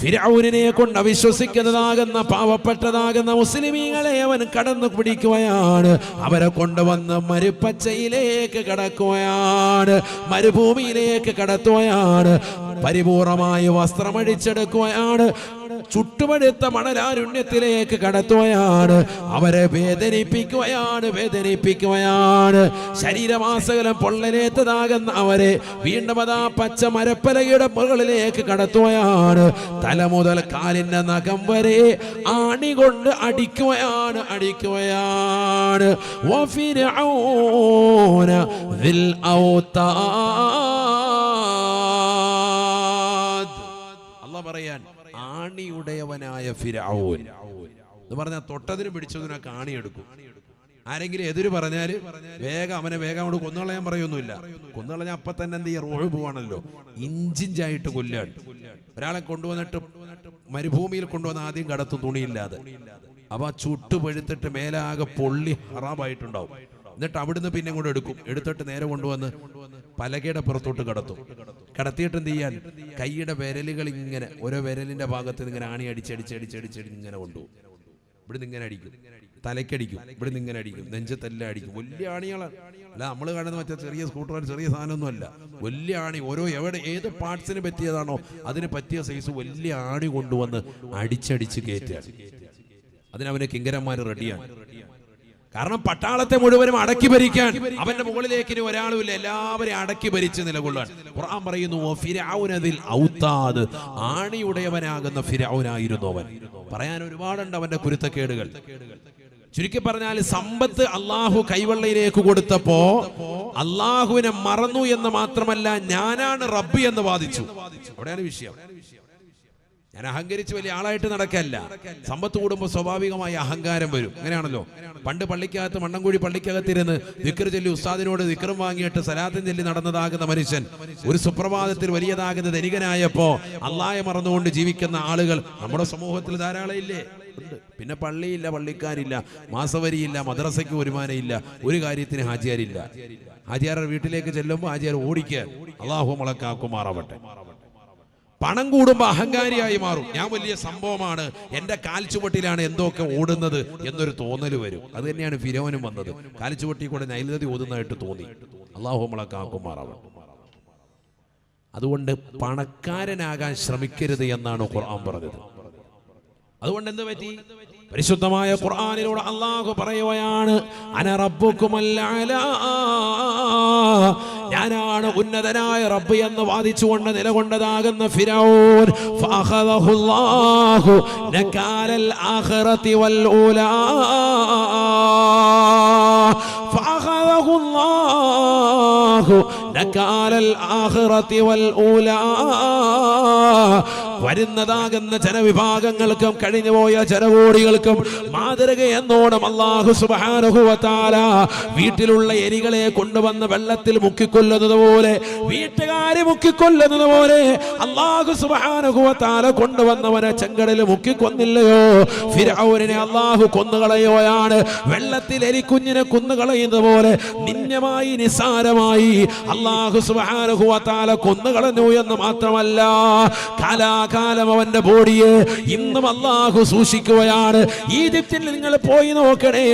ഫിർഔനിനെ കൊണ്ട് അവിശ്വസിക്കുന്നതാകുന്ന പാവപ്പെട്ടതാകുന്ന മുസ്ലിമീങ്ങളെ അവൻ കടന്നു പിടിക്കുകയാണ്. അവരെ കൊണ്ടുവന്ന് മരുപ്പച്ചയിലേക്ക് കടക്കുകയാണ്, മരുഭൂമിയിലേക്ക് കടത്തുകയാണ്. പരിപൂർണമായി വസ്ത്രമഴിച്ചെടുക്കുകയാണ്, ചുട്ടുപഴുത്ത മണലാരുണ്യത്തിലേക്ക് കടത്തുകയാണ്. അവരെ വേദനിപ്പിക്കുകയാണ്. ശരീരമാസകലം പൊള്ളലേറ്റതാകുന്ന അവരെ വീണ്ടും അതാ പച്ച മരപ്പലകയുടെ മുകളിലേക്ക് കടത്തുകയാണ്. തല മുതൽ കാലിന്റെ നഖം വരെ ആണി കൊണ്ട് അടിക്കുകയാണ്. വഫിർഔന ദിൽ ഔതാദ്. അല്ലാഹു പറയാൻ ആണിയുടയവനായ ഫിർഔൻ എന്ന് പറഞ്ഞാൽ തൊട്ടതിനും പിടിച്ചതിനൊക്കെ ആണിയെടുക്കും. ആരെങ്കിലും എതിര് പറഞ്ഞാൽ വേഗം അങ്ങോട്ട് കൊന്നുകളയാൻ പറയൊന്നുമില്ല. കൊന്നുകളഞ്ഞാൽ അപ്പൊ തന്നെ എന്ത് ചെയ്യുക, റോഴ് പോവാണല്ലോ, ഇഞ്ചിഞ്ചായിട്ട് കൊല്ലാണ്. ഒരാളെ കൊണ്ടുവന്നിട്ട് മരുഭൂമിയിൽ കൊണ്ടുവന്ന് ആദ്യം കടത്തും തുണിയില്ലാതെ. അപ്പൊ ആ ചുട്ടു പഴുത്തിട്ട് മേലാകെ പൊള്ളി ഹറാബായിട്ടുണ്ടാവും. എന്നിട്ട് അവിടുന്ന് പിന്നെ കൂടെ എടുത്തിട്ട് നേരെ കൊണ്ടുവന്ന് പലകയുടെ പുറത്തോട്ട് കടത്തും. കടത്തിയിട്ട് എന്ത് ചെയ്യാൻ, കൈയുടെ വിരലുകൾ ഇങ്ങനെ ഓരോ വിരലിന്റെ ഭാഗത്ത് ഇങ്ങനെ ആണി അടിച്ചടിച്ചടിച്ചടിച്ചടി ഇങ്ങനെ കൊണ്ടുപോകും. ഇവിടുന്ന് ഇങ്ങനെ അടിക്കും, തലക്കടിക്കും, ഇവിടുന്ന് ഇങ്ങനെ അടിക്കും, നെഞ്ചത്തെല്ലാം അടിക്കും. വലിയ ആണികളാണ്. അല്ല നമ്മൾ കാണുന്ന മറ്റേ ചെറിയ സ്കൂട്ടർ, ചെറിയ സാധനമൊന്നും അല്ല. വലിയ ആണി, ഓരോ ഏത് പാർട്സിന് പറ്റിയതാണോ അതിന് പറ്റിയ സൈസ് വലിയ ആണി കൊണ്ടുവന്ന് അടിച്ചടിച്ച് കയറ്റുകയാണ്. അതിനവന് കിങ്കരന്മാർ റെഡിയാണ്. കാരണം പട്ടാളത്തെ മുഴുവനും അടക്കി ഭരിക്കാൻ അവന്റെ മുകളിലേക്ക് ഇനി ഒരാളുമില്ല, എല്ലാവരെയും അടക്കി ഭരിച്ച് നിലകൊള്ളാൻ. ഖുർആൻ പറയുന്നു ഫിർഔനദിൽ ഔതാദ്, ആണിയുടയവനാകുന്ന ഫിർഔനായിരുന്നു അവൻ. പറയാൻ ഒരുപാടുണ്ട് അവന്റെ കുരുത്തക്കേടുകൾ. ചുരുക്കി പറഞ്ഞാൽ സമ്പത്ത് അള്ളാഹു കൈവെള്ളയിലേക്ക് കൊടുത്തപ്പോ അള്ളാഹുവിനെ മറന്നു എന്ന് മാത്രമല്ല, ഞാനാണ് റബ്ബ് എന്ന് വാദിച്ചു. അവിടെയാണ് വിഷയം. ഞാൻ അഹങ്കരിച്ച് വലിയ ആളായിട്ട് നടക്കല്ല. സമ്പത്ത് കൂടുമ്പോൾ സ്വാഭാവികമായി അഹങ്കാരം വരും. അങ്ങനെയാണല്ലോ. പണ്ട് പള്ളിക്കകത്ത് മണ്ണൻകുഴി പള്ളിക്കകത്തിരുന്ന് ദിക്ർ ചൊല്ലി ഉസ്താദിനോട് ദിക്റും വാങ്ങിയിട്ട് സലാത്തും ചൊല്ലി നടന്നതാകുന്ന മനുഷ്യൻ ഒരു സുപ്രഭാതത്തിൽ വലിയതാകുന്ന ധനികനായപ്പോ അള്ളാഹയെ മറന്നുകൊണ്ട് ജീവിക്കുന്ന ആളുകൾ നമ്മുടെ സമൂഹത്തിൽ ധാരാളം ഇല്ലേ? പിന്നെ പള്ളിയില്ല, പള്ളിക്കാരില്ല, മാസവരിയില്ല, മദ്രസയ്ക്ക് വരുമാനമില്ല, ഒരു കാര്യത്തിന് ഹാജിയാരില്ല. ഹാജിയാരുടെ വീട്ടിലേക്ക് ചെല്ലുമ്പോൾ ഹാജിയാർ ഓടിക്കാൻ അള്ളാഹു മുളക്കാക്കുമാറാവട്ടെ. പണം കൂടുമ്പോ അഹങ്കാരിയായി മാറും. ഞാൻ വലിയ സംഭവമാണ്, എന്റെ കാൽച്ചുവട്ടിലാണ് എന്തൊക്കെ ഓടുന്നത് എന്നൊരു തോന്നല് വരും. അത് തന്നെയാണ് ഫിർഔനും വന്നത്. കാൽച്ചുവട്ടി കൂടെ നൈൽ നദി ഓടുന്നതായിട്ട് തോന്നി. അല്ലാഹു നമ്മളെ കാക്കുമാറാവട്ടെ. അതുകൊണ്ട് പണക്കാരനാകാൻ ശ്രമിക്കരുത് എന്നാണ് ഖുർആൻ പറഞ്ഞത്. അതുകൊണ്ട് എന്ത് പറ്റി? പരിശുദ്ധമായ ഖുർആനിലൂടെ അല്ലാഹു പറയുകയാണ്, അന റബ്ബുകുമൽ അലാ, ഞാനാണ് ഉന്നതനായ റബ്ബ് എന്ന് വാദിച്ചുകൊണ്ട് നിലകൊണ്ടതാകുന്ന ഫിർഔൻ ഫഅഖദഹുല്ലാഹു നകാലൽ ആഖിറതി വൽ ഊലാ, ഫഅഖദഹുല്ലാഹു നകാലൽ ആഖിറതി വൽ ഊലാ. വരുന്നതാകുന്ന ജനവിഭാഗങ്ങൾക്കും കഴിഞ്ഞുപോയ ജനകോടികൾക്കും മാതൃക എന്നോണം അല്ലാഹു സുബ്ഹാനഹു വ തആല വീട്ടിലുള്ള എലികളെ കൊണ്ടുവന്ന് വെള്ളത്തിൽ മുക്കിക്കൊല്ലുന്നത് പോലെ, വീട്ടുകാരെ മുക്കിക്കൊല്ലുന്നത് പോലെ അല്ലാഹു സുബ്ഹാനഹു വ തആല കൊണ്ടുവന്നവനെ ചെങ്കടലിൽ മുക്കിക്കൊന്നില്ലയോ? ഫിർഔനെ അല്ലാഹു കൊന്നുകളയുകയാണ്. വെള്ളത്തിൽ എലിക്കുഞ്ഞിനെ കൊന്നുകളയുന്നത് പോലെ നിന്യമായി നിസാരമായി അല്ലാഹു സുബ്ഹാനഹു വ തആല കൊന്നുകളഞ്ഞു എന്ന് മാത്രമല്ല, കാലം അവന്റെ ബോഡിയെ ഇന്നും അല്ലാഹു സൂക്ഷിക്കുകയാണ്. ഈജിപ്തിൽ നിങ്ങൾ പോയി നോക്കണേ,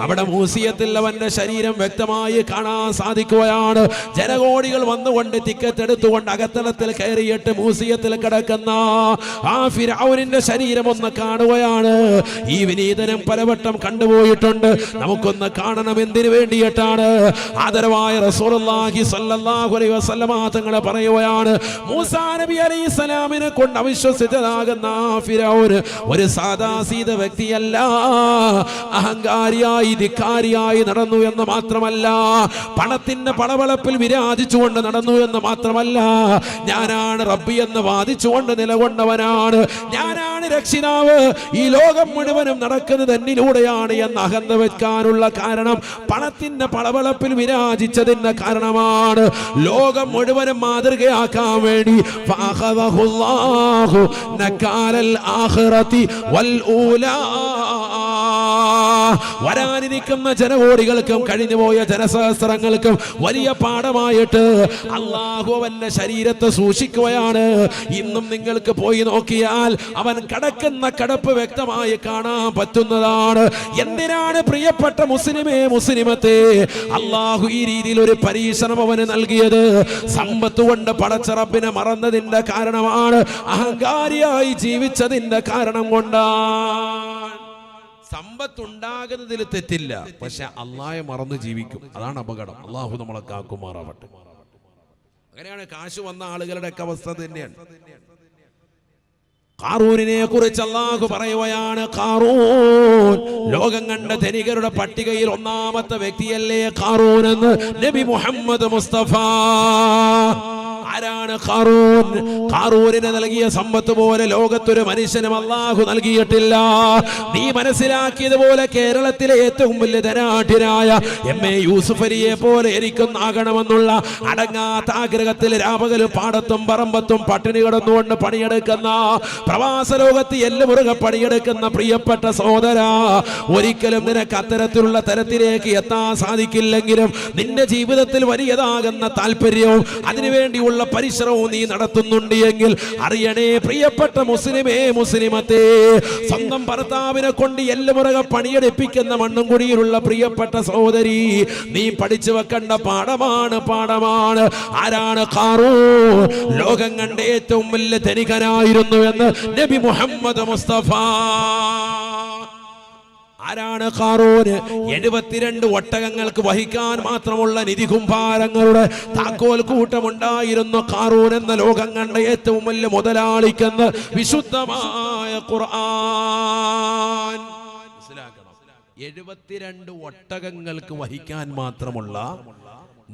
അവിടെ മ്യൂസിയത്തിൽ അവന്റെ ശരീരം വ്യക്തമായി കാണാൻ സാധിക്കുകയാണ്. ജനകോടികൾ വന്നുകൊണ്ട് ടിക്കറ്റ് എടുത്തുകൊണ്ട് അകത്തളത്തിൽ കയറിയിട്ട് മ്യൂസിയത്തിൽ കിടക്കുന്ന ആ ഫിർഔനിന്റെ ശരീരം ഒന്ന് കാണുകയാണ്. ഈ വിനീതനം പലവട്ടം കണ്ടുപോയിട്ടുണ്ട്. നമുക്കൊന്ന് കാണണം. എന്തിനു വേണ്ടിയിട്ടാണ്? ആദരവായ റസൂലുള്ളാഹി സ്വല്ലല്ലാഹു അലൈഹി വസല്ലമ തങ്ങൾ പറയുകയാണ്, മൂസാ നബി അലൈഹി സ്വലാമിനെ കൊണ്ട് അവിശ്വസിച്ചതാകുന്ന ഫിർഔൻ ഒരു സാദാസീത വ്യക്തിയല്ല, അഹങ്കാരിയായി ധിക്കാരിയായി നടന്നു എന്ന് മാത്രമല്ല, പണത്തിന്റെ പളവളപ്പിൽ വിരാജിച്ചുകൊണ്ട് നടന്നു എന്ന് മാത്രമല്ല, ഞാനാണ് റബ്ബി എന്ന് വാദിച്ചുകൊണ്ട് നിലകൊണ്ടവനാണ്, ഞാനാണ് രക്ഷിതാവ്, ഈ ലോകം മുഴുവനും നടക്കുന്നത് എന്നിലൂടെയാണ് എന്ന് അഹന്ത വെക്കാനുള്ള കാരണം പണത്തിന്റെ പളവളപ്പിൽ വിരാജിച്ചതിന്റെ കാരണമാണ്. ലോകം മുഴുവനും മാതൃകയാക്കാൻ വേണ്ടി ഫഅഖദഹുല്ലാഹു നകാലൽ ആഖിറതി വൽ ഊലാ. വരാനിരിക്കുന്ന ജനകോടികൾക്കും കഴിഞ്ഞുപോയ ജനസഹസ്രങ്ങൾക്കും വലിയ പാഠമായിട്ട് അള്ളാഹു അവന്റെ ശരീരത്തെ സൂക്ഷിക്കുകയാണ്. ഇന്നും നിങ്ങൾക്ക് പോയി നോക്കിയാൽ അവൻ കടക്കുന്ന കടപ്പ് വ്യക്തമായി കാണാൻ പറ്റുന്നതാണ്. എന്തിനാണ് പ്രിയപ്പെട്ട മുസ്ലിമേ മുസ്ലിമത്തെ അള്ളാഹു ഈ രീതിയിൽ ഒരു പരീക്ഷണം അവന് നൽകിയത്? സമ്പത്ത് കൊണ്ട് പടച്ച റബ്ബിനെ മറന്നതിന്റെ കാരണമാണ്, അഹങ്കാരിയായി ജീവിച്ചതിന്റെ കാരണം കൊണ്ടാണ്. സമ്പത്തുണ്ടാകുന്നതിൽ തെറ്റില്ല, പക്ഷെ അള്ളാഹയെ മറന്ന് ജീവിക്കും, അതാണ് അപകടം. അള്ളാഹു നമ്മളെ കാക്കുമാറാവട്ടെ. അങ്ങനെയാണ് കാശ് വന്ന ആളുകളുടെ ഒക്കെ അവസ്ഥ തന്നെയാണ്. ഖാറൂനിനെ കുറിച്ച് അല്ലാഹു പറയുകയാണ്, ഖാറൂൻ ലോകം കണ്ട ധനികരുടെ പട്ടികയിൽ ഒന്നാമത്തെ വ്യക്തിയല്ലേ ഖാറൂൻ എന്ന് നബി മുഹമ്മദ് മുസ്തഫ. ആരാണ് ഖാറൂൻ? ഖാറൂനിന് നൽകിയ സമ്പത്ത് പോലെ ലോകത്തൊരു മനുഷ്യനും അല്ലാഹു നൽകിയിട്ടില്ല. നീ മനസ്സിലാക്കിയതുപോലെ കേരളത്തിലെ ഏറ്റവും വലിയ ധനാഢ്യനായ എം.എ. യൂസുഫ് അലിയെ പോലെ എനിക്കൊന്നാകണമെന്നുള്ള അടങ്ങാത്ത ആഗ്രഹത്തിൽ രാപകലും പാടത്തും പറമ്പത്തും പട്ടിണി കിടന്നുകൊണ്ട് പണിയെടുക്കുന്ന, പ്രവാസ ലോകത്ത് എല്ലാം മുറുകെ പണിയെടുക്കുന്ന പ്രിയപ്പെട്ട സഹോദര, ഒരിക്കലും നിനക്ക് അത്തരത്തിലുള്ള തരത്തിലേക്ക് എത്താൻ സാധിക്കില്ലെങ്കിലും നിന്റെ ജീവിതത്തിൽ വലിയതാകുന്ന താല്പര്യവും അതിനുവേണ്ടിയുള്ള പരിശ്രമവും നീ നടത്തുന്നുണ്ട് എങ്കിൽ അറിയണേ പ്രിയപ്പെട്ട മുസ്ലിമേ മുസ്ലിമത്തെ, സ്വന്തം ഭർത്താവിനെ കൊണ്ട് എല്ലാം മുറുകെ പണിയെടുപ്പിക്കുന്ന മണ്ണും കുടിയിലുള്ള പ്രിയപ്പെട്ട സഹോദരി, നീ പഠിച്ചു വെക്കേണ്ട പാഠമാണ്. ആരാണ് ഖാറൂൻ? ലോകം കണ്ട ഏറ്റവും വലിയ ധനികനായിരുന്നു എന്ന് നബി മുഹമ്മദ് മുസ്തഫ. ആരാണ് ഖാറൂൻ? 72 ഒട്ടകങ്ങൾക്ക് വഹിക്കാൻ മാത്രമുള്ള നിധി കുംഭാരങ്ങളുടെ താക്കോൽ കൂട്ടമുണ്ടായിരുന്നു ഖാറൂൻ എന്ന ലോകം കണ്ട ഏറ്റവും വലിയ മുതലാളിക്കെന്ന് വിശുദ്ധമായ ഖുർആൻ. മനസ്സിലാക്കണം, 72 ഒട്ടകങ്ങൾക്ക് വഹിക്കാൻ മാത്രമുള്ള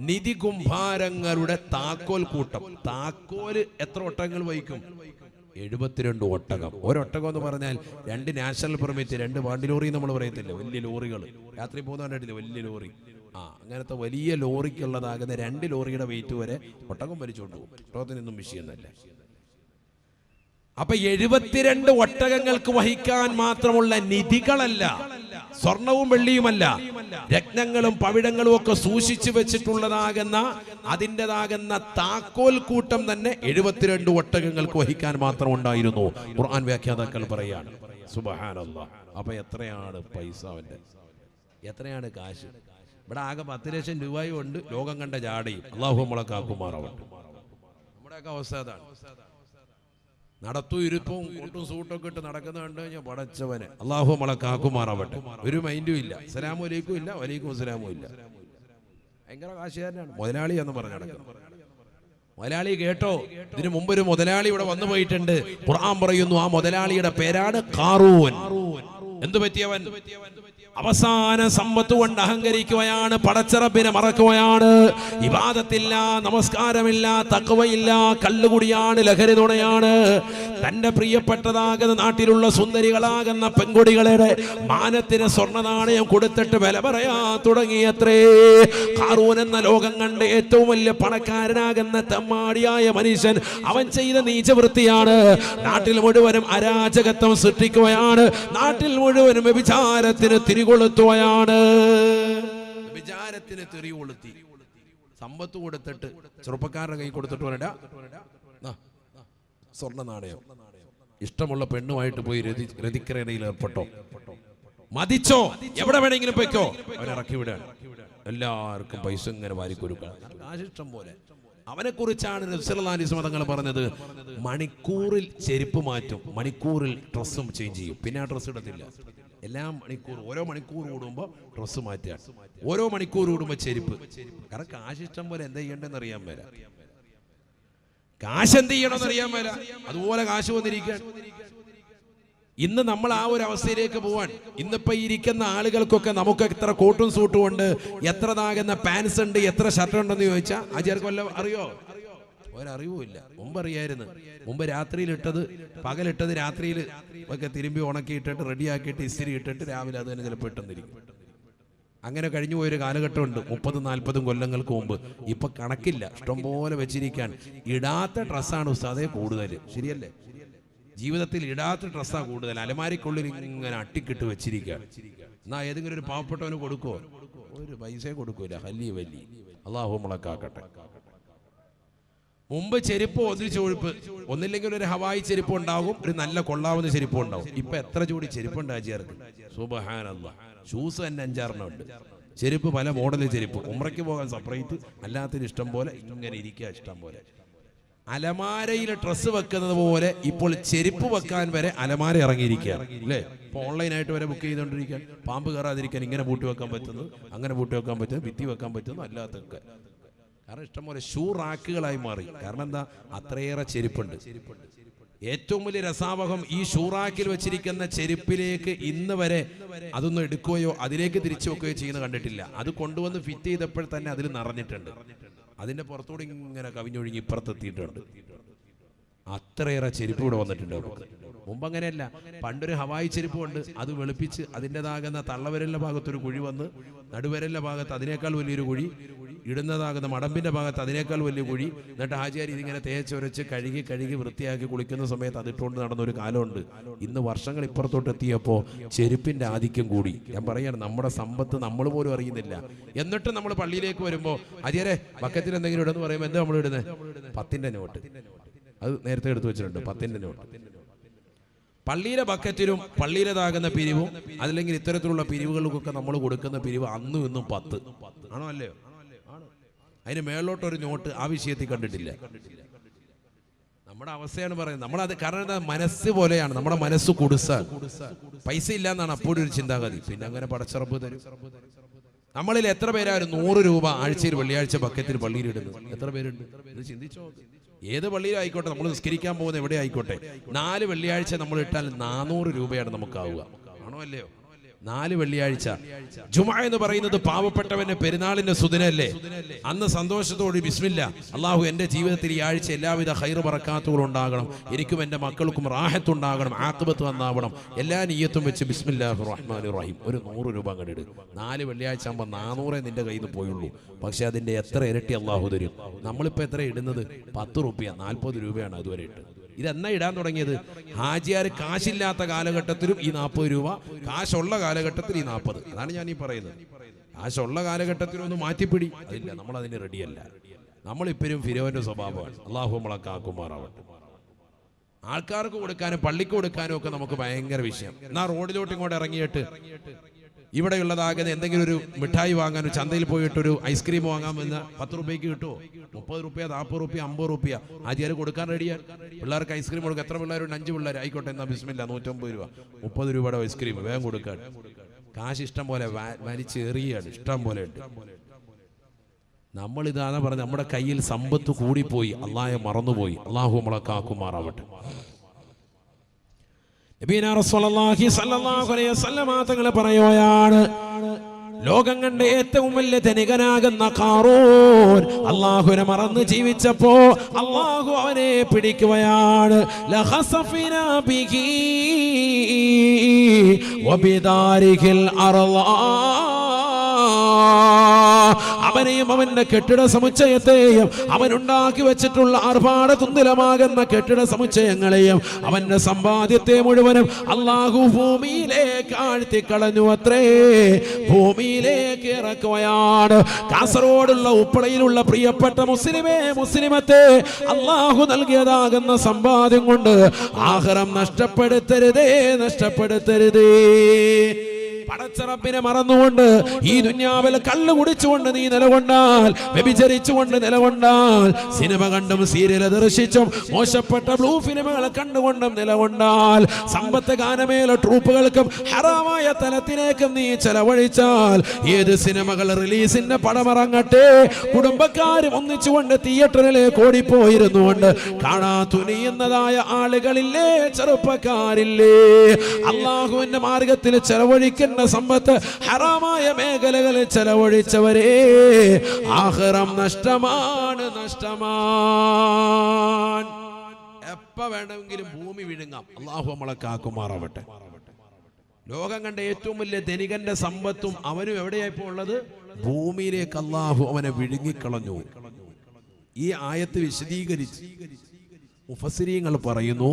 നിധി കുംഭാരങ്ങളുടെ താക്കോൽ കൂട്ടം. താക്കോല് എത്ര ഒട്ടകങ്ങൾ വഹിക്കും? 72 ഒട്ടകം. ഒരൊട്ടകം എന്ന് പറഞ്ഞാൽ 2 നാഷണൽ പെർമിറ്റ്, 2 വണ്ടി ലോറി നമ്മൾ പറയത്തില്ല, വലിയ ലോറികൾ രാത്രി പോകുന്നവരായിട്ടില്ല, വലിയ ലോറി. അങ്ങനത്തെ വലിയ ലോറിക്കുള്ളതാകുന്ന 2 ലോറിയുടെ വെയിറ്റ് വരെ ഒട്ടകം വലിച്ചുകൊണ്ട് പോകും. ഒട്ടകത്തിനൊന്നും വിഷയമൊന്നുമല്ല. അപ്പൊ 72 ഒട്ടകങ്ങൾക്ക് വഹിക്കാൻ മാത്രമുള്ള നിധികളല്ല, സ്വർണവും വെള്ളിയുമല്ല, രത്നങ്ങളും പവിഴങ്ങളും ഒക്കെ സൂക്ഷിച്ചു വെച്ചിട്ടുള്ളതാകുന്ന അതിൻ്റെതാകുന്ന താക്കോൽ കൂട്ടം തന്നെ 72 ഒട്ടകങ്ങൾക്ക് വഹിക്കാൻ മാത്രം ഉണ്ടായിരുന്നു. ഖുർആൻ വ്യാഖ്യാതാക്കൾ പറയാണ്. സുബ്ഹാനല്ലാഹ്. അപ്പൊ എത്രയാണ് പൈസ അവന്റെ, എത്രയാണ് കാശ്? ഇവിടെ ആകെ 10 ലക്ഷം രൂപയും ഉണ്ട്, ലോകം കണ്ട ജാടയും. അല്ലാഹു നമ്മളെ കാക്കുമാറാവട്ടെ. നമ്മുടെയൊക്കെ അവസ്ഥ അതാണ്. നടത്തും ഇരുപ്പവും കൊട്ടും സൂട്ടൊക്കെ ഇട്ട് നടക്കുന്ന കണ്ടു കഴിഞ്ഞാൽ പടച്ചവനെ, അള്ളാഹു നമ്മളെ കാക്കുമാറാവട്ടെ. ഒരു മൈൻഡും ഇല്ല, അസ്സലാമു അലൈക്കും ഇല്ല, വലൈക്കും അസ്സലാമും ഇല്ല. ഭയങ്കര കാശുകാരനാണ് മുതലാളി എന്ന് പറഞ്ഞ് നടക്കുന്നത്. മുതലാളി കേട്ടോ, ഇതിനു മുമ്പ് ഒരു മുതലാളി ഇവിടെ വന്നു പോയിട്ടുണ്ട്. ഖുർആൻ പറയുന്നു ആ മുതലാളിയുടെ പേരാണ് ഖാറൂൻ. എന്തു പറ്റിയവൻ? അവസാന സമ്പത്ത് കൊണ്ട് അഹങ്കരിക്കുകയാണ്, പടച്ചറബിനെ മറക്കുകയാണ്, ഇബാദത്തില്ല, നമസ്കാരമില്ല, തഖ്വയില്ല, കള്ളുകുടിയാണ്, ലഹരി നുണയാണ്. തന്റെ പ്രിയപ്പെട്ടതാകുന്ന നാട്ടിലുള്ള സുന്ദരികളാകുന്ന പെൺകുടികളുടെ മാനത്തിന് സ്വർണ്ണ നാണയം കൊടുത്തിട്ട് വില പറയാ തുടങ്ങിയത്രേ. ഖാറൂൻ എന്ന ലോകം കണ്ട് ഏറ്റവും വലിയ പണക്കാരനാകുന്ന തെമ്മാടിയായ മനുഷ്യൻ അവൻ ചെയ്ത നീചവൃത്തിയാണ്. നാട്ടിൽ മുഴുവനും അരാജകത്വം സൃഷ്ടിക്കുകയാണ്, നാട്ടിൽ മുഴുവനും വ്യഭിചാരത്തിന് തിരികൊളുത്തുകയാണ്. വിചാരത്തിന് തിരി കൊളുത്തി സമ്പത്ത് കൊടുത്തിട്ട് ചെറുപ്പക്കാരുടെ കൈ കൊടുത്തിട്ട് വരടാ സ്വർണ്ണ നാണയം, ഇഷ്ടമുള്ള പെണ്ണുമായിട്ട് പോയി രതിക്രേണയിൽ ഏർപ്പെട്ടോ, മതിച്ചോ, എവിടെ വേണമെങ്കിലും പൊയ്ക്കോ, അവനിറക്കി വിടാൻ. എല്ലാവർക്കും പൈസ ഇങ്ങനെ വാരിക്കൊടുക്കാൻ കാശിഷ്ടം പോലെ. അവനെ കുറിച്ചാണ് നബി സല്ലല്ലാഹു അലൈഹി വസല്ലം തങ്ങൾ പറഞ്ഞത്, മണിക്കൂറിൽ ചെരുപ്പ് മാറ്റും, മണിക്കൂറിൽ ഡ്രസ്സും ചേഞ്ച് ചെയ്യും, പിന്നെ ആ ഡ്രസ്സ് ഇടത്തില്ല. ഓരോ മണിക്കൂർ കൂടുമ്പോൾ ഡ്രസ്സ് മാറ്റുക, ഓരോ മണിക്കൂർ കൂടുമ്പോൾ ചെരുപ്പ്. കാരണം കാശിഷ്ടം പോലെ എന്താ ചെയ്യേണ്ടതെന്ന് അറിയാൻ മേല, കാശ് എന്ത് ചെയ്യണമെന്ന് അറിയാൻ മേല, അതുപോലെ കാശ് വന്നിരിക്കുകയാണ്. ഇന്ന് നമ്മൾ ആ ഒരു അവസ്ഥയിലേക്ക് പോവാൻ. ഇന്നിപ്പോ ഇരിക്കുന്ന ആളുകൾക്കൊക്കെ നമുക്ക് എത്ര കോട്ടും സൂട്ടും ഉണ്ട്, എത്ര താകുന്ന പാൻസ് ഉണ്ട്, എത്ര ഷർട്ട് ഉണ്ടെന്ന് ചോദിച്ചാൽ ആചാർക്ക് വല്ല അറിയോ? ഒരറിവുമില്ല. മുമ്പ് അറിയായിരുന്നു. മുമ്പ് രാത്രിയിൽ ഇട്ടത് പകലിട്ടത് രാത്രിയിൽ ഒക്കെ തിരുമ്പി ഉണക്കിയിട്ടിട്ട് റെഡിയാക്കിയിട്ട് ഇസ്തിരി ഇട്ടിട്ട് രാവിലെ അത് തന്നെ ചിലപ്പോൾ ഇട്ടെന്നിരിക്കും. അങ്ങനെ കഴിഞ്ഞു പോയൊരു കാലഘട്ടമുണ്ട് 30-40 കൊല്ലങ്ങൾക്ക് മുമ്പ്. ഇപ്പൊ കണക്കില്ല, ഇഷ്ടംപോലെ വെച്ചിരിക്കാൻ. ഇടാത്ത ഡ്രസ്സാണ് ഉസ്താദേ കൂടുതൽ. ശരിയല്ലേ? ജീവിതത്തിൽ ഇടാത്ത ഡ്രസ്സാ കൂടുതൽ, അലമാരിക്കുള്ളിൽ ഇങ്ങനെ അട്ടിക്കിട്ട് വെച്ചിരിക്കുക. എന്നാ ഏതെങ്കിലും ഒരു പാവപ്പെട്ടവന് കൊടുക്കുമോ? ഒരു പൈസയും കൊടുക്കൂല. ഹല്ലി വല്ലി. അള്ളാഹു മുളക്കാക്കട്ടെ. മുമ്പ് ചെരുപ്പ് ഒന്നിച്ചൊഴുപ്പ്, ഒന്നില്ലെങ്കിൽ ഒരു ഹവായി ചെരുപ്പ് ഉണ്ടാകും, ഒരു നല്ല കൊള്ളാവുന്ന ചെരുപ്പ് ഉണ്ടാവും. ഇപ്പൊ എത്ര ജോഡി ചെരുപ്പുണ്ട് ആചാർക്ക്? സുബ്ഹാനല്ലാഹ്. ഷൂസ് തന്നെ 5-6 ഉണ്ട്. ചെരുപ്പ് പല മോഡൽ ചെരുപ്പ്. ഉംറയ്ക്ക് പോകാൻ സെപ്പറേറ്റ്, അല്ലാത്തതിന് ഇഷ്ടം പോലെ, ഇങ്ങനെ ഇരിക്കുക ഇഷ്ടം പോലെ. അലമാരയിൽ ഡ്രസ്സ് വെക്കുന്നത് പോലെ ഇപ്പോൾ ചെരുപ്പ് വെക്കാൻ വരെ അലമാര ഇറങ്ങിയിരിക്കുകയാണ് അല്ലേ? ഇപ്പോൾ ഓൺലൈനായിട്ട് വരെ ബുക്ക് ചെയ്തുകൊണ്ടിരിക്കാൻ. പാമ്പ് കയറാതിരിക്കാൻ ഇങ്ങനെ പൂട്ടി വെക്കാൻ പറ്റുന്നു, അങ്ങനെ പൂട്ടി വെക്കാൻ പറ്റുന്നു, ഭിത്തി വെക്കാൻ പറ്റുന്നു, അല്ലാത്തൊക്കെ. കാരണം ഇഷ്ടംപോലെ ഷൂ റാക്കുകളായി മാറി. കാരണം എന്താ? അത്രയേറെ ചെരുപ്പുണ്ട്. ഏറ്റവും വലിയ രസാവഹം, ഈ ഷൂറാക്കിൽ വെച്ചിരിക്കുന്ന ചെരുപ്പിലേക്ക് ഇന്ന് വരെ അതൊന്നും എടുക്കുകയോ അതിലേക്ക് തിരിച്ചു വെക്കുകയോ ചെയ്യുന്നത് കണ്ടിട്ടില്ല. അത് കൊണ്ടുവന്ന് ഫിറ്റ് ചെയ്തപ്പോൾ തന്നെ അതിൽ നിറഞ്ഞിട്ടുണ്ട്. അതിന്റെ പുറത്തോടെ ഇങ്ങനെ കവിഞ്ഞൊഴുകി ഇപ്പുറത്തെത്തിയിട്ടുണ്ട്. അത്രയേറെ ചെരുപ്പ് ഇവിടെ വന്നിട്ടുണ്ട് നമുക്ക്. മുമ്പ് അങ്ങനെയല്ല. പണ്ടൊരു ഹവായി ചെരുപ്പ് കൊണ്ട് അത് വെളുപ്പിച്ച് അതിൻ്റെതാകുന്ന തള്ളവിരലിന്റെ ഭാഗത്തൊരു കുഴി വന്ന്, നടുവിരലിന്റെ ഭാഗത്ത് അതിനേക്കാൾ വലിയൊരു കുഴി, ഇടുന്നതാകുന്ന മടമ്പിന്റെ ഭാഗത്ത് അതിനേക്കാൾ വലിയ കുഴി. എന്നിട്ട് ആചാരി ഇതിങ്ങനെ തേച്ചൊരച്ച് കഴുകി വൃത്തിയാക്കി കുളിക്കുന്ന സമയത്ത് അതിട്ടുകൊണ്ട് നടന്നൊരു കാലമുണ്ട്. ഇന്ന് വർഷങ്ങൾ ഇപ്പുറത്തോട്ട് എത്തിയപ്പോൾ ചെരുപ്പിന്റെ ആധിക്യം കൂടി. ഞാൻ പറയാണ്, നമ്മുടെ സമ്പത്ത് നമ്മൾ പോലും അറിയുന്നില്ല. എന്നിട്ട് നമ്മൾ പള്ളിയിലേക്ക് വരുമ്പോൾ ആചാരെ ബക്കറ്റിൽ എന്തെങ്കിലും ഇടുന്ന് പറയുമ്പോൾ എന്താ നമ്മൾ ഇടുന്നത്? 10ന്റെ നോട്ട്. അത് നേരത്തെ എടുത്തു വെച്ചിട്ടുണ്ട്, 10ന്റെ നോട്ട്. പള്ളിയിലെ ബക്കറ്റിലും പള്ളിയിലേതാകുന്ന പിരിവും അതല്ലെങ്കിൽ ഇത്തരത്തിലുള്ള പിരിവുകൾക്കൊക്കെ നമ്മൾ കൊടുക്കുന്ന പിരിവ് അന്നും ഇന്നും 10 ആണോ അല്ലയോ? അതിന് മേളിലോട്ടൊരു നോട്ട് ആ വിഷയത്തിൽ കണ്ടിട്ടില്ല. നമ്മുടെ അവസ്ഥയാണ് പറയുന്നത്. നമ്മളത് കാരണം എന്താ? മനസ്സ് പോലെയാണ്. നമ്മുടെ മനസ്സ് കുടുസാണ്. പൈസ ഇല്ല എന്നാണ് അപ്പോഴും ഒരു ചിന്താഗതി. പിന്നെ അങ്ങനെ പടച്ചറപ്പ് തരും. നമ്മളിൽ എത്ര പേരായിരുന്നു 100 രൂപ ആഴ്ചയിൽ വെള്ളിയാഴ്ച ബക്കറ്റിൽ പള്ളിയിൽ ഇടുന്നത്? എത്ര പേരുണ്ട്? ഇത് ചിന്തിച്ചോ. ഏത് പള്ളിയിലായിക്കോട്ടെ, നമ്മൾ നിസ്കരിക്കാൻ പോകുന്ന എവിടെ ആയിക്കോട്ടെ, 4 വെള്ളിയാഴ്ച നമ്മൾ ഇട്ടാൽ 400 രൂപയാണ് നമുക്കാവുക. ആണോ അല്ലയോ? 4 വെള്ളിയാഴ്ച. ജുമുഅ എന്ന് പറയുന്നത് പാവപ്പെട്ടവന്റെ പെരുന്നാളിന്റെ സുദിനല്ലേ? അന്ന് സന്തോഷത്തോടെ ബിസ്മില്ലാ, അള്ളാഹു എന്റെ ജീവിതത്തിൽ ഈ ആഴ്ച എല്ലാവിധ ഖൈറ് ബറക്കാത്തുകളും ഉണ്ടാകണം, എനിക്കും എന്റെ മക്കൾക്കും റാഹത്തുണ്ടാകണം, ആഖിബത്ത് നന്നാവണം, എല്ലാ നിയ്യത്തും വെച്ച് ബിസ്മില്ലാഹിർ റഹ്മാനിർ റഹീം ഒരു 100 രൂപ കണ്ടിട്ട് 4 വെള്ളിയാഴ്ച ആകുമ്പോൾ 400 നിന്റെ കയ്യിൽ നിന്ന് പോയുള്ളൂ. പക്ഷെ അതിന്റെ എത്ര ഇരട്ടി അള്ളാഹു തരും. നമ്മളിപ്പോ എത്ര ഇടുന്നത്? 10 രൂപ, 40 രൂപയാണ് അതുവരെ ഇട്ട്. ഇതെന്നാ ഇടാൻ തുടങ്ങിയത്? ഹാജിയാർ കാശില്ലാത്ത കാലഘട്ടത്തിലും ഈ 40 രൂപ, കാശുള്ള കാലഘട്ടത്തിൽ ഈ 40. അതാണ് ഞാൻ ഈ പറയുന്നത്. കാശുള്ള കാലഘട്ടത്തിലും ഒന്ന് മാറ്റിപ്പിടി. അതില്ല, നമ്മൾ അതിന് റെഡിയല്ല. നമ്മളിപ്പോഴും ഫിരോന്റെ സ്വഭാവമാണ്. അള്ളാഹു നമ്മളെ കാക്കുമാറാവട്ടെ. ആൾക്കാർക്ക് കൊടുക്കാനും പള്ളിക്ക് കൊടുക്കാനും ഒക്കെ നമുക്ക് ഭയങ്കര വിഷയം. എന്നാ റോഡിലോട്ട് ഇങ്ങോട്ട് ഇറങ്ങിയിട്ട് ഇവിടെയുള്ളതാകുന്ന എന്തെങ്കിലും ഒരു മിഠായി വാങ്ങാൻ ചന്തയിൽ പോയിട്ടൊരു ഐസ്ക്രീം വാങ്ങാൻ വന്ന 10 രൂപയ്ക്ക് കിട്ടുമോ? 30 രൂപ, 40 രൂപ, 50 രൂപ ആചാര്യ കൊടുക്കാൻ റെഡിയാണ്. പിള്ളേർക്ക് ഐസ്ക്രീം കൊടുക്കുക. എത്ര പിള്ളേരുണ്ട്? 5 പിള്ളേർ ആയിക്കോട്ടെ, എന്നാ ബിസ്മില്ല 150 രൂപ, 30 രൂപയുടെ ഐസ്ക്രീം വേഗം കൊടുക്കാൻ. കാശ് ഇഷ്ടം പോലെ വലിച്ചെറിയാണ്, ഇഷ്ടം പോലെ ഉണ്ട്. നമ്മളിതാണ് പറഞ്ഞത്, നമ്മുടെ കയ്യിൽ സമ്പത്ത് കൂടിപ്പോയി, അള്ളാഹെ മറന്നുപോയി. അള്ളാഹു നമ്മളെ കാക്കുമാറാവട്ടെ. നബിയനാ റസൂലുള്ളാഹി സ്വല്ലല്ലാഹു അലൈഹി വസല്ലം തങ്ങൾ പറയുകയാണ്, ലോകം കണ്ട ഏറ്റവും വലിയ ധനികനാകുന്ന ഖാറൂൻ അല്ലാഹുവിനെ മറന്ന് ജീവിച്ചപ്പോ അല്ലാഹു അവനെ പിടിക്കുകയാണ്. ലഖസഫിനാ ബിഹി വബിദാരിഹിൽ അർളാ. അവനെയും അവന്റെ കെട്ടിട സമുച്ചയത്തെയും അവനുണ്ടാക്കി വെച്ചിട്ടുള്ള ആർഭാട തുന്ദലമാകുന്ന കെട്ടിട സമുച്ചയങ്ങളെയും അവന്റെ സമ്പാദ്യത്തെ മുഴുവനും അല്ലാഹു ഭൂമിയിലേക്ക് ആഴ്ത്തിക്കളഞ്ഞു അത്രേ, ഭൂമിയിലേക്ക് ഇറക്കുകയാണ്. കാസർഗോഡുള്ള ഉപ്പളയിലുള്ള പ്രിയപ്പെട്ട മുസ്ലിമത്തെ അല്ലാഹു നൽകിയതാകുന്ന സമ്പാദ്യം കൊണ്ട് ആഖിറം നഷ്ടപ്പെടുത്തരുതേ. പടച്ചറപ്പിനെ മറന്നുകൊണ്ട് ഈ ദുനിയാവിൽ കള്ളു കുടിച്ചുകൊണ്ട് നീ നിലകൊണ്ടാൽ, വ്യഭിചരിച്ചുകൊണ്ട് നിലകൊണ്ടാൽ, സിനിമ കണ്ടും സീരിയൽ ദർശിച്ചും മോശപ്പെട്ട ബ്ലൂ ഫിലിമുകൾ കണ്ടുകൊണ്ടും നിലകൊണ്ടാൽ, സമ്പത്ത് ഗാനമേല ട്രൂപ്പുകൾക്കും ഹറാമായ തലത്തിലേക്കും നീ ചെലവഴിച്ചാൽ, ഏത് സിനിമകൾ റിലീസിന്റെ പടമിറങ്ങട്ടെ, കുടുംബക്കാരും ഒന്നിച്ചുകൊണ്ട് തിയേറ്ററിലേക്ക് ഓടിപ്പോയിരുന്നുകൊണ്ട് കാണാൻ തുനിയുന്നതായ ആളുകളില്ലേ, ചെറുപ്പക്കാരില്ലേ, അള്ളാഹുവിന്റെ മാർഗത്തിൽ ചെലവഴിക്കുന്ന സമ്പത്ത് ഹറാമായ മേഖലകളിൽ ചെലവഴിച്ചവരെ ആഖിറം നഷ്ടമാണ്. എപ്പ വേണമെങ്കിലും ഭൂമി വിഴുങ്ങാം. അല്ലാഹു നമ്മളെ കാക്കുമാറാവട്ടെ. ലോകം കണ്ട ഏറ്റവും വലിയ ധനികന്റെ സമ്പത്തും അവനും എവിടെയായിപ്പോ ഉള്ളത്? ഭൂമിയിലേക്ക് അല്ലാഹു അവനെ വിഴുങ്ങിക്കളഞ്ഞു. ഈ ആയത്ത് വിശദീകരിച്ച് മുഫസ്സിരീങ്ങൾ പറയുന്നു,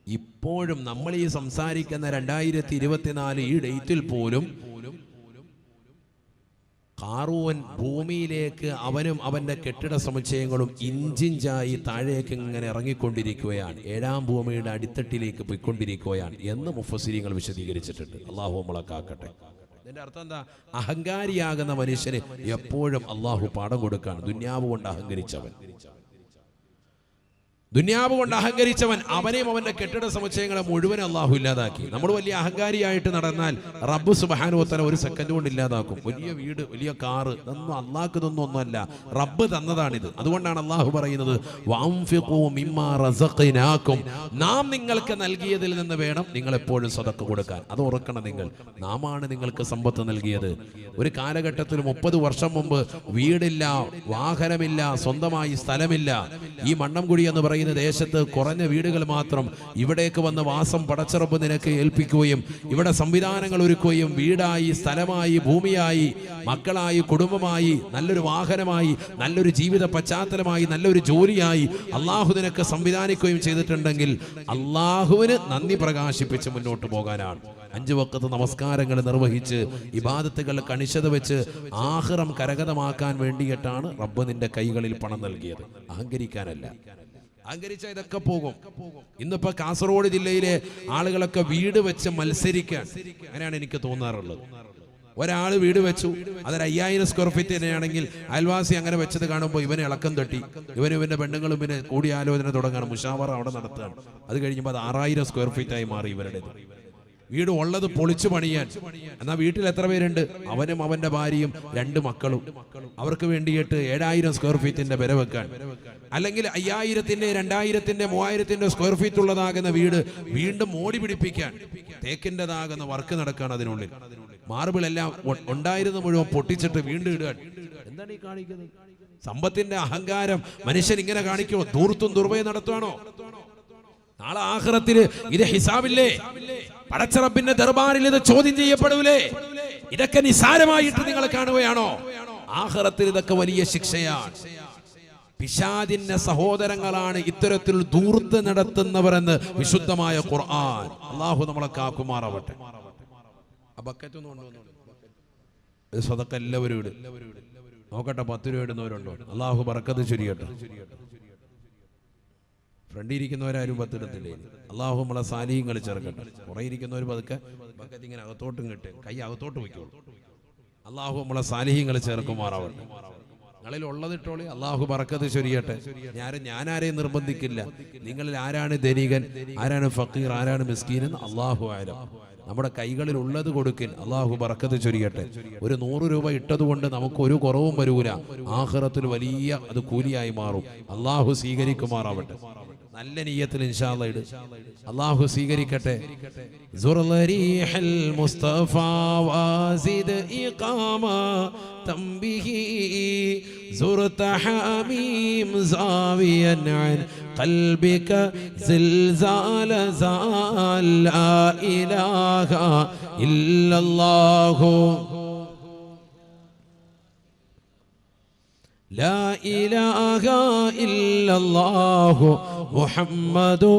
ഇപ്പോഴും നമ്മൾ ഈ സംസാരിക്കുന്ന 2024 ഈ ഡേറ്റിൽ പോലും ഖാറൂൻ ഭൂമിയിലേക്ക് അവനും അവന്റെ കെട്ടിട സമുച്ചയങ്ങളും ഇഞ്ചിഞ്ചായി താഴേക്ക് ഇങ്ങനെ ഇറങ്ങിക്കൊണ്ടിരിക്കുകയാണ്, 7ാം ഭൂമിയുടെ അടിത്തട്ടിലേക്ക് പോയിക്കൊണ്ടിരിക്കുകയാണ് എന്ന് മുഫസ്സിരീങ്ങൾ വിശദീകരിച്ചിട്ടുണ്ട്. അള്ളാഹു നമ്മളെ കാക്കട്ടെ. ഇതിന്റെ അർത്ഥം എന്താ? അഹങ്കാരിയാകുന്ന മനുഷ്യന് എപ്പോഴും അള്ളാഹു പാഠം കൊടുക്കാണ്. ദുന്യാവ് കൊണ്ട് അഹങ്കരിച്ചവൻ അവനെയും അവന്റെ കെട്ടിട സമുച്ചയങ്ങളെ മുഴുവൻ അള്ളാഹു ഇല്ലാതാക്കി. നമ്മൾ വലിയ അഹങ്കാരിയായിട്ട് നടന്നാൽ റബ്ബ് സുബ്ഹാനഹു വ തആല ഒരു സെക്കൻഡ് കൊണ്ട് ഇല്ലാതാക്കും. വലിയ വീട്, വലിയ കാറ്, ഇതൊന്നും അള്ളാഹ്ക്ക് ഒന്നുമല്ല, റബ്ബ് തന്നതാണിത്. അതുകൊണ്ടാണ് അള്ളാഹു പറയുന്നത് വഅൻഫിഖൂ മിമ്മാ റസഖ്നാകും, നാം നിങ്ങൾക്ക് നൽകിയതിൽ നിന്ന് വേണം നിങ്ങൾ എപ്പോഴും സദഖ കൊടുക്കാൻ. അത് ഓർക്കണം നിങ്ങൾ. നാമാണ് നിങ്ങൾക്ക് സമ്പത്ത് നൽകിയത്. ഒരു കാലഘട്ടത്തിൽ 30 വർഷം മുമ്പ് വീടില്ല, വാഹനമില്ല, സ്വന്തമായി സ്ഥലമില്ല. ഈ മണ്ണംകുഴി എന്ന് പറയുന്ന ദേശത്ത് കുറഞ്ഞ വീടുകൾ മാത്രം. ഇവിടേക്ക് വന്ന് വാസം പടച്ചറബ് നിനക്ക് ഏൽപ്പിക്കുകയും ഇവിടെ സംവിധാനങ്ങൾ ഒരുക്കുകയും വീടായി, സ്ഥലമായി, ഭൂമിയായി, മക്കളായി, കുടുംബമായി, നല്ലൊരു വാഹനമായി, നല്ലൊരു ജീവിത പശ്ചാത്തലമായി, നല്ലൊരു ജോലിയായി അള്ളാഹു നിനക്ക് സംവിധാനിക്കുകയും ചെയ്തിട്ടുണ്ടെങ്കിൽ അള്ളാഹുവിന് നന്ദി പ്രകാശിപ്പിച്ച് മുന്നോട്ട് പോകാനാണ്. 5 വഖത്ത് നമസ്കാരങ്ങൾ നിർവഹിച്ച് ഇബാദത്തുകൾ കണിശത വെച്ച് ആഖിറം കരഗതമാക്കാൻ വേണ്ടിയിട്ടാണ് റബ്ബ് നിന്റെ കൈകളിൽ പണം നൽകിയത്, അഹങ്കരിക്കാനല്ല. അഹങ്കരിച്ച ഇതൊക്കെ പോകും. ഇന്നിപ്പോ കാസർഗോഡ് ജില്ലയിലെ ആളുകളൊക്കെ വീട് വെച്ച് മത്സരിക്കാൻ, അങ്ങനെയാണ് എനിക്ക് തോന്നാറുള്ളത്. ഒരാൾ വീട് വെച്ചു, അതൊരു 5000 സ്ക്വയർ ഫീറ്റ് തന്നെയാണെങ്കിൽ അയൽവാസി അങ്ങനെ വെച്ചത് കാണുമ്പോൾ ഇവനെ ഇളക്കം തട്ടി, ഇവന്റെ പെണ്ണുങ്ങളും പിന്നെ കൂടിയാലോചന തുടങ്ങാണ്, മുഷാവറ അവിടെ നടത്തുകയാണ്. അത് കഴിയുമ്പോൾ അത് 6000 സ്ക്വയർ ഫീറ്റ് ആയി മാറി ഇവരുടേത്. വീട് ഉള്ളത് പൊളിച്ചു പണിയാൻ. എന്നാൽ വീട്ടിൽ എത്ര പേരുണ്ട്? അവനും അവന്റെ ഭാര്യയും 2 മക്കളും. അവർക്ക് വേണ്ടിയിട്ട് 7000 സ്ക്വയർ ഫീറ്റിന്റെ വില വെക്കാൻ, അല്ലെങ്കിൽ 5000-ന്റെ 2000-ന്റെ 3000-ന്റെ സ്ക്വയർ ഫീറ്റ് ഉള്ളതാകുന്ന വീട് വീണ്ടും മോടി പിടിപ്പിക്കാൻ തേക്കിൻ്റെതാകുന്ന വർക്ക് നടക്കുകയാണ്. അതിനുള്ളിൽ മാർബിൾ എല്ലാം ഉണ്ടായിരുന്ന മുഴുവൻ പൊട്ടിച്ചിട്ട് വീണ്ടും ഇടുക. എന്താണ് ഈ കാണിക്കുന്നത്? സമ്പത്തിന്റെ അഹങ്കാരം മനുഷ്യൻ ഇങ്ങനെ കാണിക്കുമോ? ധൂർത്തും ദുർവ്വയം നടത്തുവാണോ? നാളെ ആഖിറത്തിൽ ഇത് ഹിസാബില്ലേ? പടച്ചറബിന്റെ ദർബാറിൽ ഇത് ചോദ്യം ചെയ്യപ്പെടൂലേ? ഇതൊക്കെ നിസാരമായിട്ട് നിങ്ങൾ കാണുകയാണോ? ആഖിറത്തിൽ ഇതൊക്കെ വലിയ ശിക്ഷയാണ്. പിശാചിന്റെ സഹോദരങ്ങളാണ് ഇത്തരത്തിൽ ധൂർത്ത് നടത്തുന്നവരെന്ന് വിശുദ്ധമായ ഖുർആൻ. അള്ളാഹു നമ്മളെ കാക്കുമാറാവട്ടെ. സദഖ എല്ലാവരും ഇട്. നോക്കട്ടെ 10 രൂപ ഇടുന്നവരുണ്ടോ? അള്ളാഹു ബറക്കത്ത് ചൊരിയട്ടെ. ഫ്രണ്ടിൽ ഇരിക്കുന്നവരാരും 10 ഇടത്തില്ലേ? അള്ളാഹു നമ്മളെ സാലിഹ്യങ്ങൾ ചേർക്കട്ടെ. കുറെ ഇരിക്കുന്നവർ പതുക്കെ ബക്കറ്റ് ഇങ്ങനെ അകത്തോട്ടും കിട്ടെ, കൈ അകത്തോട്ട് വയ്ക്കുള്ളൂ. അള്ളാഹു നമ്മളെ സാലിഹ്യങ്ങൾ ചേർക്കുമാറാവട്ടെ. നിങ്ങളിൽ ഉള്ളതിട്ടോളി. അള്ളാഹു ബറക്കത്ത് ചൊരിയട്ടെ. ഞാനാരെയും നിർബന്ധിക്കില്ല. നിങ്ങളിൽ ആരാണ് ധനികൻ, ആരാണ് ഫക്കീർ, ആരാണ് മിസ്കീൻ എന്ന് അള്ളാഹു ആലം. നമ്മുടെ കൈകളിൽ ഉള്ളത് കൊടുക്കിൻ. അള്ളാഹു ബറക്കത്ത് ചൊരിയട്ടെ. ഒരു 100 രൂപ ഇട്ടതുകൊണ്ട് നമുക്ക് ഒരു കുറവും വരൂല. ആഖിറത്തിൽ വലിയ അത് കൂലിയായി മാറും. അള്ളാഹു സ്വീകരിക്കുമാറാവട്ടെ. നല്ല നിയ്യത്തിൽ ഇൻഷാ അല്ലാഹ് ഇട്. അള്ളാഹു സ്വീകരിക്കട്ടെ. സുർലരീഹൽ മുസ്തഫ വാസിദ് ഇഖാമ തംബിഹി സുർത ഹമീം സാവിയൻ അൻ ഖൽബിക സിൽസാല സാൽ ലാ ഇലാഹ ഇല്ലല്ലാഹു ലാ ഇലാഹ ഇല്ലല്ലാഹു മുഹമ്മദു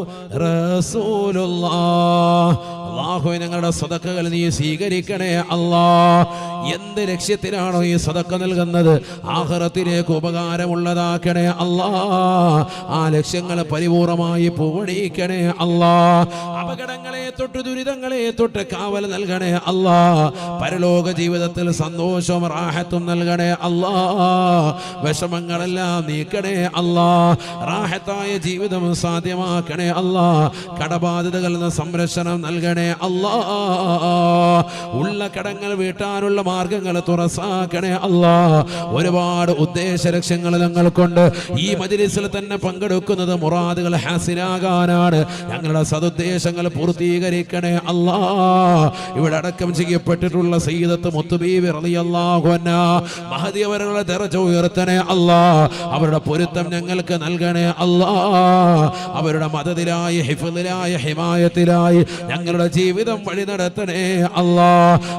റസൂലുള്ളാഹ്. അല്ലാഹു ഞങ്ങളുടെ സദഖകൾ നീ സ്വീകരിക്കണേ അല്ലാഹ്. എന്ത് ലക്ഷ്യത്തിലാണോ ഈ സദഖ നൽകുന്നത്? ആഖിറത്തിലേക്ക് ഉപകാരമുള്ളതാക്കണേ അല്ലാഹ്. ആ ലക്ഷ്യങ്ങളെ പരിപൂർണമായി പൂവണിക്കണേ അല്ലാഹ്. അപകടങ്ങളെ തൊട്ട് ദുരിതങ്ങളെ തൊട്ട് കാവൽ നൽകണേ അല്ലാഹ്. പരലോക ജീവിതത്തിൽ സന്തോഷവും റാഹത്തും നൽകണേ അല്ലാഹ്. വിഷമങ്ങളെല്ലാം നീക്കണേ അല്ലാഹ്. റാഹത്തായ ജീവിതം സാധ്യമാക്കണേ അല്ലാഹ്. കടബാധ്യതകളിൽ നിന്ന് സംരക്ഷണം നൽകണേ അല്ലാഹ്. ഉള്ള കടങ്ങൾ വീട്ടാനുള്ള മാർഗങ്ങൾ തുറസാക്കണേ അല്ലാഹ്. ഒരുപാട് ഉദ്ദേശ ലക്ഷ്യങ്ങൾ ഞങ്ങൾക്കുണ്ട്. ഈ മജ്‌ലിസിൽ തന്നെ പങ്കെടുക്കുന്നത് മുറാദുകൾ ഹാസിലാകാനാണ്. ഞങ്ങളുടെ സദുദ്ദേശങ്ങൾ പൂർത്തീകരിക്കണേ അല്ലാഹ്. ഇവിടെ അടക്കം ചെയ്യപ്പെട്ടിട്ടുള്ള സയ്യിദത്ത് മുത്തുബീബി റളിയല്ലാഹു അൻഹാ മഹദി അവരുടെ ദറജ ഉയർത്തണേ അല്ലാഹ്. അവരുടെ പൊരുത്തം ഞങ്ങൾക്ക് നൽകണേ അല്ലാഹ്. അവരുടെ മദദിലായി ഹിഫ്ളിലായി ഹിമായത്തിലായി ഞങ്ങളുടെ ജീവിതം വഴി നടത്തണേ അല്ലാ.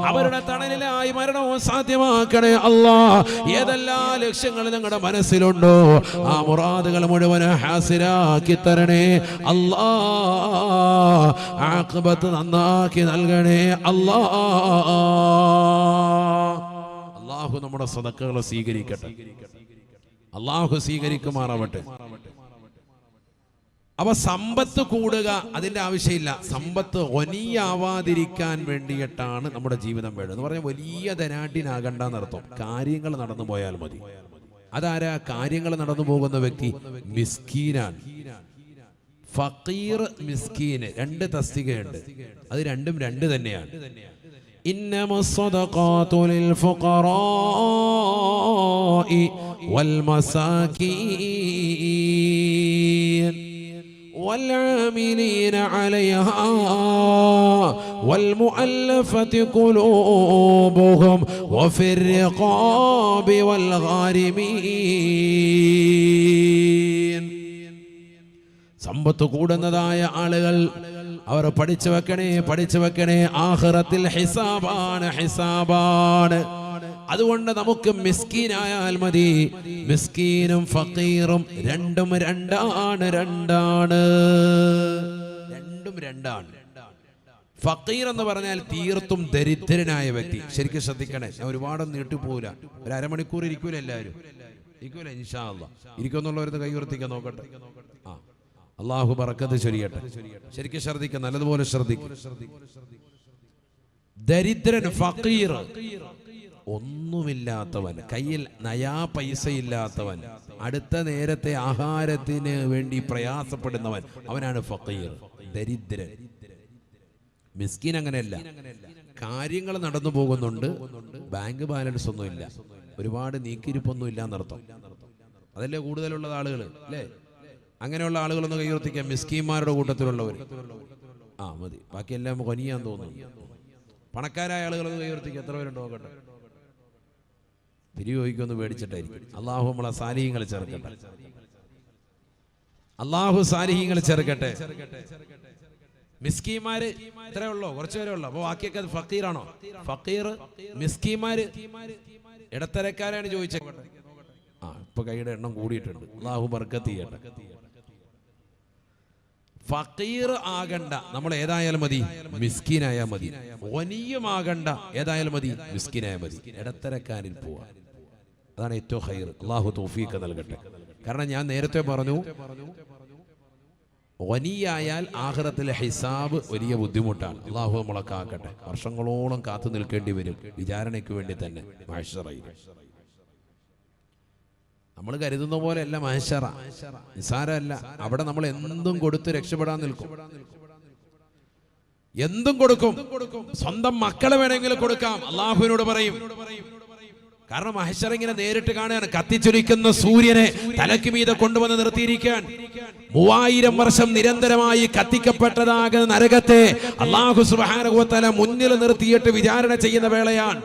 അവരുടെ തണലിലായി മരണവും സാധ്യമാക്കണേ അല്ലാ. ഏതെല്ലാം ലക്ഷ്യങ്ങൾ ഞങ്ങളുടെ മനസ്സിലുണ്ടോ ആ മുറാദുകൾ മുഴുവൻ ഹാസിലാക്കി തരണേ അല്ലാ. ആഖിബത്ത് നന്നാക്കി നൽകണേ അല്ലാ. അല്ലാഹു നമ്മുടെ സദഖകളെ സ്വീകരിക്കട്ടെ. അല്ലാഹു സ്വീകരിക്കുമാറാവട്ടെ. അപ്പൊ സമ്പത്ത് കൂടുക അതിന്റെ ആവശ്യമില്ല. സമ്പത്ത് ഒനിയാവാതിരിക്കാൻ വേണ്ടിയിട്ടാണ് നമ്മുടെ ജീവിതം വേണ്ടത്. എന്ന് പറഞ്ഞാൽ വലിയ ധനാഢ്യനാകണ്ടെന്നർത്ഥം. കാര്യങ്ങൾ നടന്നു പോയാൽ മതി. അതാരാ കാര്യങ്ങൾ നടന്നു പോകുന്ന വ്യക്തി? മിസ്കീനാണ്. ഫഖീർ, മിസ്കീന് രണ്ട് തസ്തികയുണ്ട്. അത് രണ്ടും രണ്ട് തന്നെയാണ്. ഇന്നമസ്സദഖാതു ലിൽഫുഖറാഇ വൽമസാകീൻ والعاملين عليها والمؤلفة قلوبهم وفي الرقاب والغارمين. സമ്പത്ത് കൂടുന്നതായ ആളുകൾ അവർ പഠിച്ചു വെക്കണേ. ആഖിറത്തിൽ ഹിസാബാണ്. അതുകൊണ്ട് നമുക്ക് മിസ്കീനായാൽ മതി. മിസ്കീനും ഫഖീറും രണ്ടും രണ്ടാണ്. ഫഖീർ എന്ന് പറഞ്ഞാൽ തീർത്തും ദരിദ്രനായ വ്യക്തി. ശരിക്കും ശ്രദ്ധിക്കണേ. ഞാൻ ഒരുപാടൊന്നും നീട്ടിപ്പോവില്ല. ഒരു അരമണിക്കൂർ ഇരിക്കൂല. എല്ലാവരും ഇരിക്കൂല ഇൻഷാ അല്ലാഹ്. ഇരിക്കുന്നുള്ളവരുന്ന് കൈ ഉയർത്തിക്കാൻ നോക്കട്ടെ. അല്ലാഹു ബറക്കത്ത് ചൊരിയട്ടെ. ശരിക്കും ശ്രദ്ധിക്കുക, നല്ലതുപോലെ ശ്രദ്ധിക്കുക. ദരിദ്രൻ, ഫഖീർ, ഒന്നുമില്ലാത്തവൻ, കയ്യിൽ നയാ പൈസ ഇല്ലാത്തവൻ, അടുത്ത നേരത്തെ ആഹാരത്തിന് വേണ്ടി പ്രയാസപ്പെടുന്നവൻ, അവനാണ് ഫഖീർ, ദരിദ്രൻ. മിസ്കീൻ അങ്ങനെയല്ല. കാര്യങ്ങൾ നടന്നു പോകുന്നുണ്ട്, ബാങ്ക് ബാലൻസ് ഒന്നും ഇല്ല, ഒരുപാട് നീക്കിരിപ്പൊന്നും ഇല്ല എന്നർത്ഥം. അതല്ലേ കൂടുതലുള്ള ആളുകൾ അല്ലേ? അങ്ങനെയുള്ള ആളുകളൊന്ന് കൈയുയർത്തിക്കാം. മിസ്കീന്മാരുടെ കൂട്ടത്തിലുള്ളവർ മതി. ബാക്കിയെല്ലാം കൊനിയാൻ തോന്നുന്നു. പണക്കാരായ ആളുകളൊന്ന് കൈയുയർത്തിക്കാം. എത്ര പേരുണ്ടോ നോക്കട്ടെ. പിരിയോയിക്കൊന്ന് പേടിച്ചിട്ടായിരിക്കും. അള്ളാഹു നമ്മളെ സാലിഹ്യങ്ങളെ ചേർക്കട്ടെ. അള്ളാഹു സാലിഹ്യങ്ങളെ ചേർക്കട്ടെ. മിസ്കീന്മാര് ഇത്രേ ഉള്ളോ? കുറച്ചുപേരേ ഉള്ളൂ. അപ്പൊ ബാക്കിയൊക്കെ അത് ഫക്കീറാണോ? ഫക്കീർ, മിസ്കീന്മാര്, ഇടത്തരക്കാരാണ് ചോദിച്ചത്. ഇപ്പൊ കൈയുടെ എണ്ണം കൂടിയിട്ടുണ്ട്. അള്ളാഹു ബർക്കത്ത് ചെയ്യട്ടെ. ഫക്കീർ ആകണ്ട, നമ്മൾ ഏതായാലും മതി, മിസ്കീനായാൽ മതി. വനിയുമാകണ്ട, ഏതായാലും മതി, മിസ്കീനായാൽ മതി. ഇടത്തരക്കാരിൽ പോവാ, അതാണ് ഏറ്റവും ഖൈർ. അള്ളാഹു തൗഫീഖ് നൽകട്ടെ. കാരണം ഞാൻ നേരത്തെ പറഞ്ഞു, വനിയായാൽ ആഖിറത്തിലെ ഹിസാബ് വലിയ ബുദ്ധിമുട്ടാണ്. അള്ളാഹു നമ്മളെ കാക്കട്ടെ. വർഷങ്ങളോളം കാത്തു നിൽക്കേണ്ടി വരും വിചാരണയ്ക്ക് വേണ്ടി തന്നെ. മഹ്ശറയിൽ നമ്മൾ കരുതുന്ന പോലെ അല്ല മഹ്ശറ, നിസാരമല്ല. അവിടെ നമ്മൾ എന്തും കൊടുത്ത് രക്ഷപ്പെടാൻ നിൽക്കും. എന്തും കൊടുക്കും. സ്വന്തം മക്കളെ വേണമെങ്കിലും കൊടുക്കാം, അള്ളാഹുവിനോട് പറയും. കാരണം മഹ്ശറ ഇങ്ങനെ നേരിട്ട് കാണുകയാണ്. കത്തിച്ചൊലിക്കുന്ന സൂര്യനെ തലയ്ക്ക് മീതെ കൊണ്ടുവന്ന് നിർത്തിയിരിക്കാൻ 3000 വർഷം നിരന്തരമായി കത്തിക്കപ്പെട്ടതാകുന്ന നരകത്തെ അല്ലാഹു സുബ്ഹാനഹു വ തആല മുന്നിൽ നിർത്തിയിട്ട് വിചാരണ ചെയ്യുന്ന വേളയാണ്.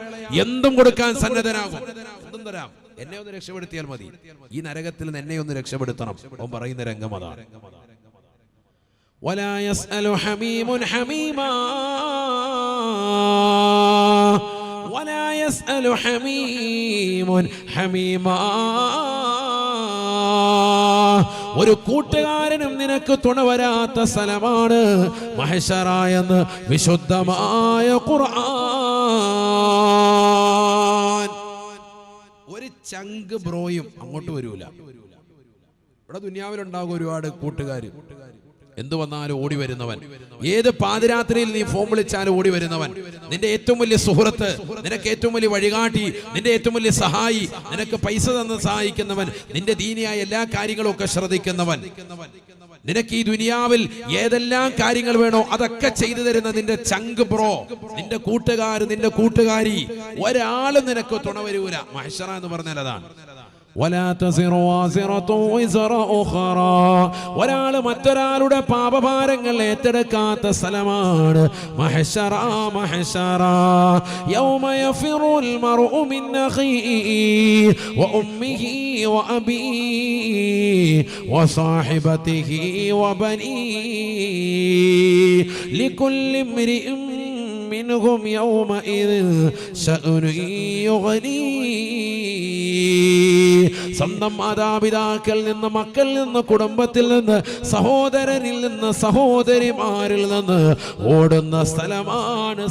എന്തും കൊടുക്കാൻ സന്നദ്ധനാകും. എന്തും തരാം, എന്നെ ഒന്ന് രക്ഷപ്പെടുത്തിയാൽ മതി, ഈ നരകത്തിൽ നിന്ന് എന്നെ ഒന്ന് രക്ഷപ്പെടുത്തണം. അവൻ പറയുന്ന രംഗം അതാണ്. വലാ യസ്അലു ഹമീമുൻ ഹമീമാ, വലാ യസ്അലു ഹമീമുൻ ഹമീമാ. ഒരു കൂട്ടുകാരനും നിനക്ക് തുണ വരാത്ത സ്ഥലമാണ് മഹ്ശറ എന്ന് വിശുദ്ധമായ ഖുർആൻ. ഒരു ചങ്ക് ബ്രോയും അങ്ങോട്ട് വരൂല. ഇവിടെ ദുനിയാവിലുണ്ടാകും ഒരുപാട് കൂട്ടുകാർ. എന്തു വന്നാലും ഓടി വരുന്നവൻ, ഏത് പാതിരാത്രിയിൽ നീ ഫോൺ വിളിച്ചാലും ഓടി വരുന്നവൻ, നിന്റെ ഏറ്റവും വലിയ സുഹൃത്ത്, നിനക്ക് ഏറ്റവും വലിയ വഴികാട്ടി, നിന്റെ ഏറ്റവും വലിയ സഹായി, നിനക്ക് പൈസ തന്ന് സഹായിക്കുന്നവൻ, നിന്റെ ദീനിയായ എല്ലാ കാര്യങ്ങളും ഒക്കെ ശ്രദ്ധിക്കുന്നവൻ, നിനക്ക് ഈ ദുനിയാവിൽ ഏതെല്ലാം കാര്യങ്ങൾ വേണോ അതൊക്കെ ചെയ്തു തരുന്ന നിന്റെ ചങ്ക് ബ്രോ, നിന്റെ കൂട്ടുകാർ, നിന്റെ കൂട്ടുകാരി, ഒരാളും നിനക്ക് തുണ വരൂല. മഹ്ശറ എന്ന് പറഞ്ഞാൽ അതാണ്. ഒരാള് മറ്റൊരാളുടെ പാപഭാരങ്ങൾ ഏറ്റെടുക്കാത്ത സ്ഥലമാണ് മഹ്ശറ. മഹ്ശറ യൗമ യഫിറുൽ മർഉ മിൻ അഖീഹി വഉമ്മിഹി വഅബീഹി വസാഹിബതിഹി വബനീഹി. ലികുല്ലി ഇംരിഇൻ മിൻഹും യൗമഇദിൻ ശഅ്നുൻ യുഗ്നീ. സ്വന്തം മാതാപിതാക്കൾ നിന്ന്, മക്കളിൽ നിന്ന്, കുടുംബത്തിൽ നിന്ന്, സഹോദരനിൽ നിന്ന്, സഹോദരിമാരിൽ നിന്ന് ഓടുന്ന സ്ഥലമാണ്.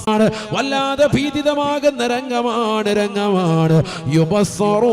വല്ലാതെ ഭീതിതമാകുന്ന രംഗമാണ്. യുബസ്സറൂനഹും,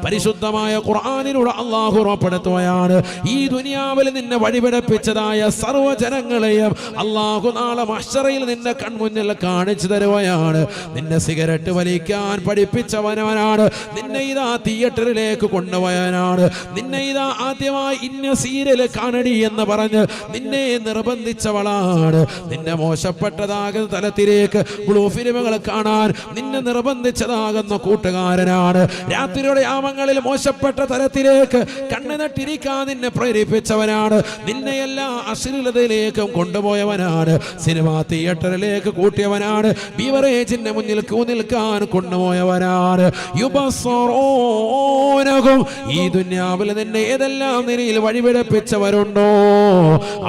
പരിശുദ്ധമായ ഖുർആനിലൂടെ അല്ലാഹു ഉറപ്പെടുത്തുകയാണ്, ഈ ദുനിയാവിൽ നിന്നെ വഴിപിഴപ്പിച്ചതായ സർവ്വജനങ്ങളെയും അല്ലാഹു നാളെ മഹ്ശറയിൽ നിന്നെ കൺമുന്നിൽ കാണിച്ചു തരുകയാണ്. നിന്നെ സിഗരറ്റ് വലിക്കാൻ പഠിപ്പിച്ചവനാണ്, നിന്നെ ഇതാ തിയേറ്ററിലേക്ക് കൊണ്ടുപോയവനാണ്, നിന്നെ ഇതാ ആദ്യമായി ഇന്ന സീരിയൽ കാണടി എന്ന് പറഞ്ഞ് നിന്നെ നിർബന്ധിച്ചവളാണ്, നിന്നെ മോശപ്പെട്ടതാകുന്ന തലത്തിലേക്ക് ബ്ലൂ ഫിലിമുകൾ കാണാൻ നിന്നെ നിർബന്ധിച്ചതാകുന്ന കൂട്ടുകാരനാണ്, രാത്രിയുടെ യാമങ്ങളിൽ മോശപ്പെട്ട തലത്തിലേക്ക് കണ്ണുനട്ടിരിക്കാൻ നിന്നെ പ്രേരിപ്പിച്ചവനാണ്, നിന്നെ എല്ലാ അശ്ലീലതയിലേക്കും കൊണ്ടുപോയവനാണ്, സിനിമാ തിയേറ്ററിലേക്ക് കൂട്ടിയവനാണ്, ബീവറേജിന്റെ മുന്നിൽ ക്യൂ നിൽക്കാൻ കൊണ്ടുപോയവനാണ്. യുബസ്സറൂനഹും, ഈ ദുനിയാവിൽ നിന്നെ ഏതെല്ലാം നിലയിൽ വഴിപിഴപ്പിച്ചവരുണ്ടോ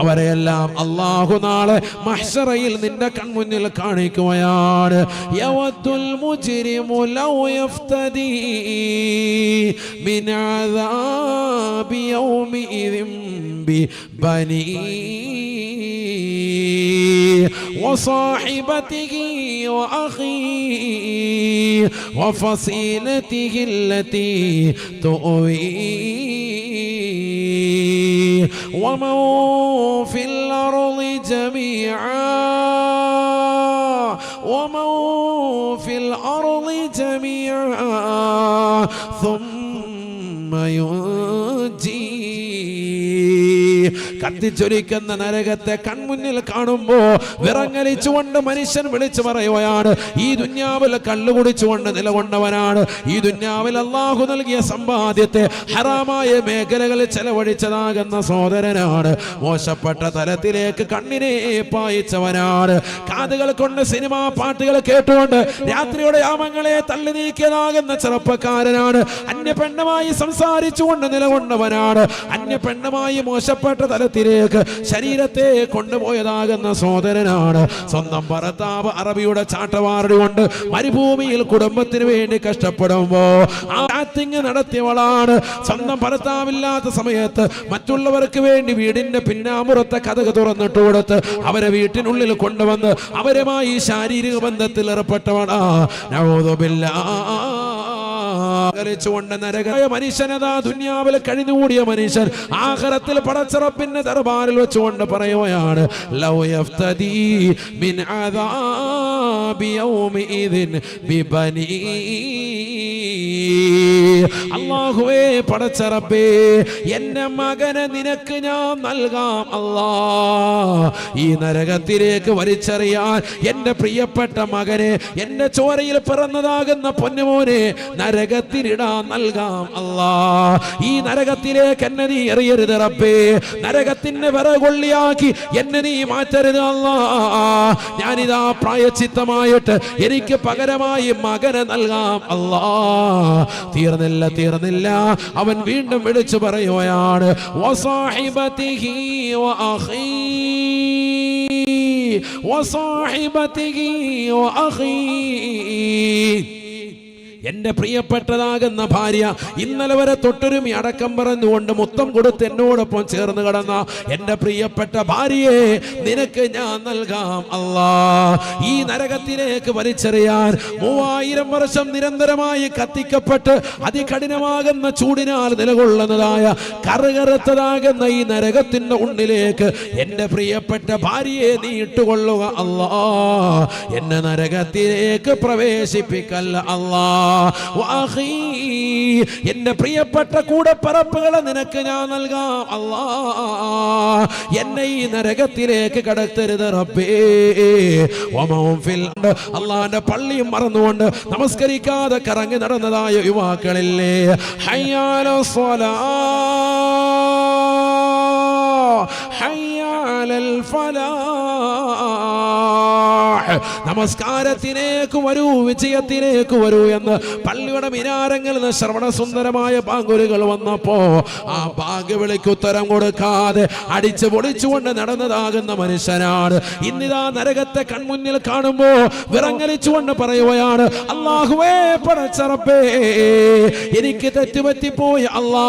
അവരെയെല്ലാം അല്ലാഹു നാളെ മഹ്ശറയിൽ നിന്റെ കൺമുന്നിൽ കാണിക്കുകയാണ്. യവദ്ദുൽ മുജ്രിമു ലൗ യഫ്തദി മിൻ അദാബി യൗമിഇദിൻ ബിബനീ وصاحبته وأخيه وفصيلته التي تؤويه ومن في الأرض جميعا ثم ينجيه. കത്തിച്ചൊലിക്കുന്ന നരകത്തെ കൺമുന്നിൽ കാണുമ്പോ വിറങ്ങലിച്ചുകൊണ്ട് മനുഷ്യൻ വിളിച്ചു പറയുകയാണ്, ഈ ദുന്യാവിൽ കള്ളുകുടിച്ചുകൊണ്ട് നിലകൊണ്ടവനാണ്, ഈ ദുന്യാവിൽ അല്ലാഹു നൽകിയ സമ്പാദ്യത്തെ ഹറാമായ മേഖലകളിൽ ചെലവഴിച്ചതാകുന്ന സഹോദരനാണ്, മോശപ്പെട്ട തലത്തിലേക്ക് കണ്ണിനെ പായിച്ചവനാണ്, കാതുകൾ കൊണ്ട് സിനിമാ പാട്ടുകൾ കേട്ടുകൊണ്ട് രാത്രിയുടെ യാമങ്ങളെ തള്ളി നീക്കിയതാകുന്ന ചെറുപ്പക്കാരനാണ്, അന്യപെണ്ണുമായി സംസാരിച്ചുകൊണ്ട് നിലകൊണ്ടവനാണ്, അന്യപെണ്ണുമായി മോശപ്പെട്ട തലത്തിലേക്ക് ശരീരത്തെ കൊണ്ടുപോയതാകുന്ന സഹോദരനാണ്, സ്വന്തം ഭർത്താവ് അറബിയുടെ ചാട്ടവാറടി കൊണ്ട് മരുഭൂമിയിൽ കുടുംബത്തിന് വേണ്ടി കഷ്ടപ്പെടുമ്പോ ആക്ടിങ് നടത്തിയവളാണ്, സ്വന്തം ഭർത്താവില്ലാത്ത സമയത്ത് മറ്റുള്ളവർക്ക് വേണ്ടി വീടിന്റെ പിന്നാമ്പുറത്തെ കതക് തുറന്നിട്ട് കൊടുത്ത് അവരെ വീട്ടിനുള്ളിൽ കൊണ്ടുവന്ന് അവരുമായി ശാരീരിക ബന്ധത്തിൽ ഏർപ്പെട്ടവളാ. കൊണ്ട് നരകമായ മനുഷ്യനതാ ദുനിയാവിൽ കഴിഞ്ഞുകൂടിയ മനുഷ്യൻ ആഖിറത്തിൽ പടച്ചറപ്പിന്റെ ദർബാറിൽ വെച്ചുകൊണ്ട് പറയുകയാണ്, ലൗ യഫ്തദി മിൻ അദാബി യൗമിഇദിൻ ബിബനീ. അല്ലാഹുവേ, പടച്ചറപ്പേ, എന്റെ മകനെ നിനക്ക് ഞാൻ നൽകാം അല്ലാ, ഈ നരകത്തിലേക്ക് വലിച്ചെറിയാൻ എന്റെ പ്രിയപ്പെട്ട മകനെ, എന്റെ ചോരയിൽ പിറന്നതാകുന്ന പൊന്നുമോനെ നരകത്തിലിടാൻ നൽകാം അല്ലാ, ഈ നരകത്തിലേക്ക് എന്നെ നീ എറിയരുത് റബ്ബേ, നരകത്തിന്റെ വിറകൊള്ളിയാക്കി എന്നെ നീ മാറ്റരുത് അല്ലാ, ഞാനിതാ പ്രായച്ചിത്തമായിട്ട് എനിക്ക് പകരമായി മകനെ നൽകാം അല്ലാ. തീർന്നില്ല, അവൻ വീണ്ടും വിളിച്ചു പറയുകയാണ്, വസാഹിബതിഹി വഅഖീ. എന്റെ പ്രിയപ്പെട്ടതാകുന്ന ഭാര്യ ഇന്നലെ വരെ തൊട്ടൊരുമി അടക്കം പറഞ്ഞുകൊണ്ട് മുത്തം കൊടുത്ത് എന്നോടൊപ്പം ചേർന്ന് കിടന്ന എന്റെ പ്രിയപ്പെട്ട ഭാര്യയെ നിനക്ക് ഞാൻ നൽകാം അല്ലാ, ഈ നരകത്തിലേക്ക് വലിച്ചെറിയാൻ 3000 വർഷം നിരന്തരമായി കത്തിക്കപ്പെട്ട് അതികഠിനമാകുന്ന ചൂടിനാൽ നിലകൊള്ളുന്നതായ കറുകറുത്തതാകുന്ന ഈ നരകത്തിന്റെ ഉള്ളിലേക്ക് എന്റെ പ്രിയപ്പെട്ട ഭാര്യയെ നീ ഇട്ടുകൊള്ളുക അല്ലാ, എന്നെ നരകത്തിലേക്ക് പ്രവേശിപ്പിക്കല്ല അല്ലാ. എന്റെ പ്രിയപ്പെട്ട കൂടപ്പറപ്പുകളെ നിനക്ക് ഞാൻ നൽകാം അല്ലാ, എന്നെ ഈ നരകത്തിലേക്ക് കടത്തരുത് റബ്ബേ. അള്ളാന്റെ പള്ളിയും മറന്നുകൊണ്ട് നമസ്കരിക്കാതെ കറങ്ങി നടന്നതായ യുവാക്കളില്ലേ, ഹയ്യാല സ്വലാ ഹയ്യാലൽ ഫലാഹ്, നമസ്കാരത്തിലേക്ക് വരൂ, വിജയത്തിലേക്ക് വരൂ എന്ന് പള്ളിയുടെ മിനാരങ്ങളിൽ നിന്ന് ശ്രവണസുന്ദരമായ ബാങ്കുലുകൾ വന്നപ്പോ ആ ബാങ്കുവിളിക്ക് ഉത്തരം കൊടുക്കാതെ അടിച്ചു പൊളിച്ചുകൊണ്ട് നടന്നതാകുന്ന മനുഷ്യനാണ് ഇന്നിതാ നരകത്തെ കൺമുന്നിൽ കാണുമ്പോ വിറങ്ങലിച്ചുകൊണ്ട് പറയുകയാണ്, അല്ലാഹുവേ പടച്ചറപ്പേ, എനിക്ക് തെറ്റുപറ്റിപ്പോയി അല്ലാ,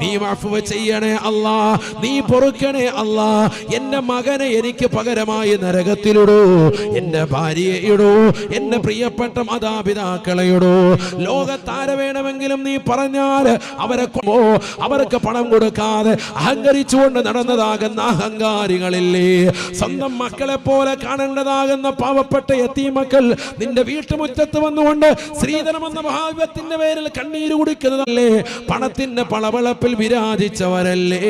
നീ മാഫുവ ചെയ്യണേ അല്ലാ, നീ പൊറുക്കണേ അല്ലാ, എന്റെ മകനെ എനിക്ക് പകരമായി നരകത്തിലിടൂ, എന്റെ ഭാര്യയെ ഇടൂ, എന്റെ പ്രിയപ്പെട്ട മാതാപിതാക്കളെ ഇടൂ. ലോകത്താരെ വേണമെങ്കിലും നീ പറഞ്ഞാൽ അവർക്ക് പണം കൊടുക്കാതെ അഹങ്കരിച്ചുകൊണ്ട് നടന്നതാകുന്ന അഹങ്കാരികളില്ലേ? സ്വന്തം മക്കളെ പോലെ കാണേണ്ടതാകുന്ന പാവപ്പെട്ട യതീമക്കൾ നിന്റെ വീട്ടുമുറ്റത്ത് വന്നുകൊണ്ട് ശ്രീധരമെന്ന മഹാവ്യത്തിന്റെ പേരിൽ കണ്ണീര് കുടിക്കുന്നതല്ലേ? പണത്തിന്റെ പളവളപ്പിൽ വിരാജിച്ചവരല്ലേ?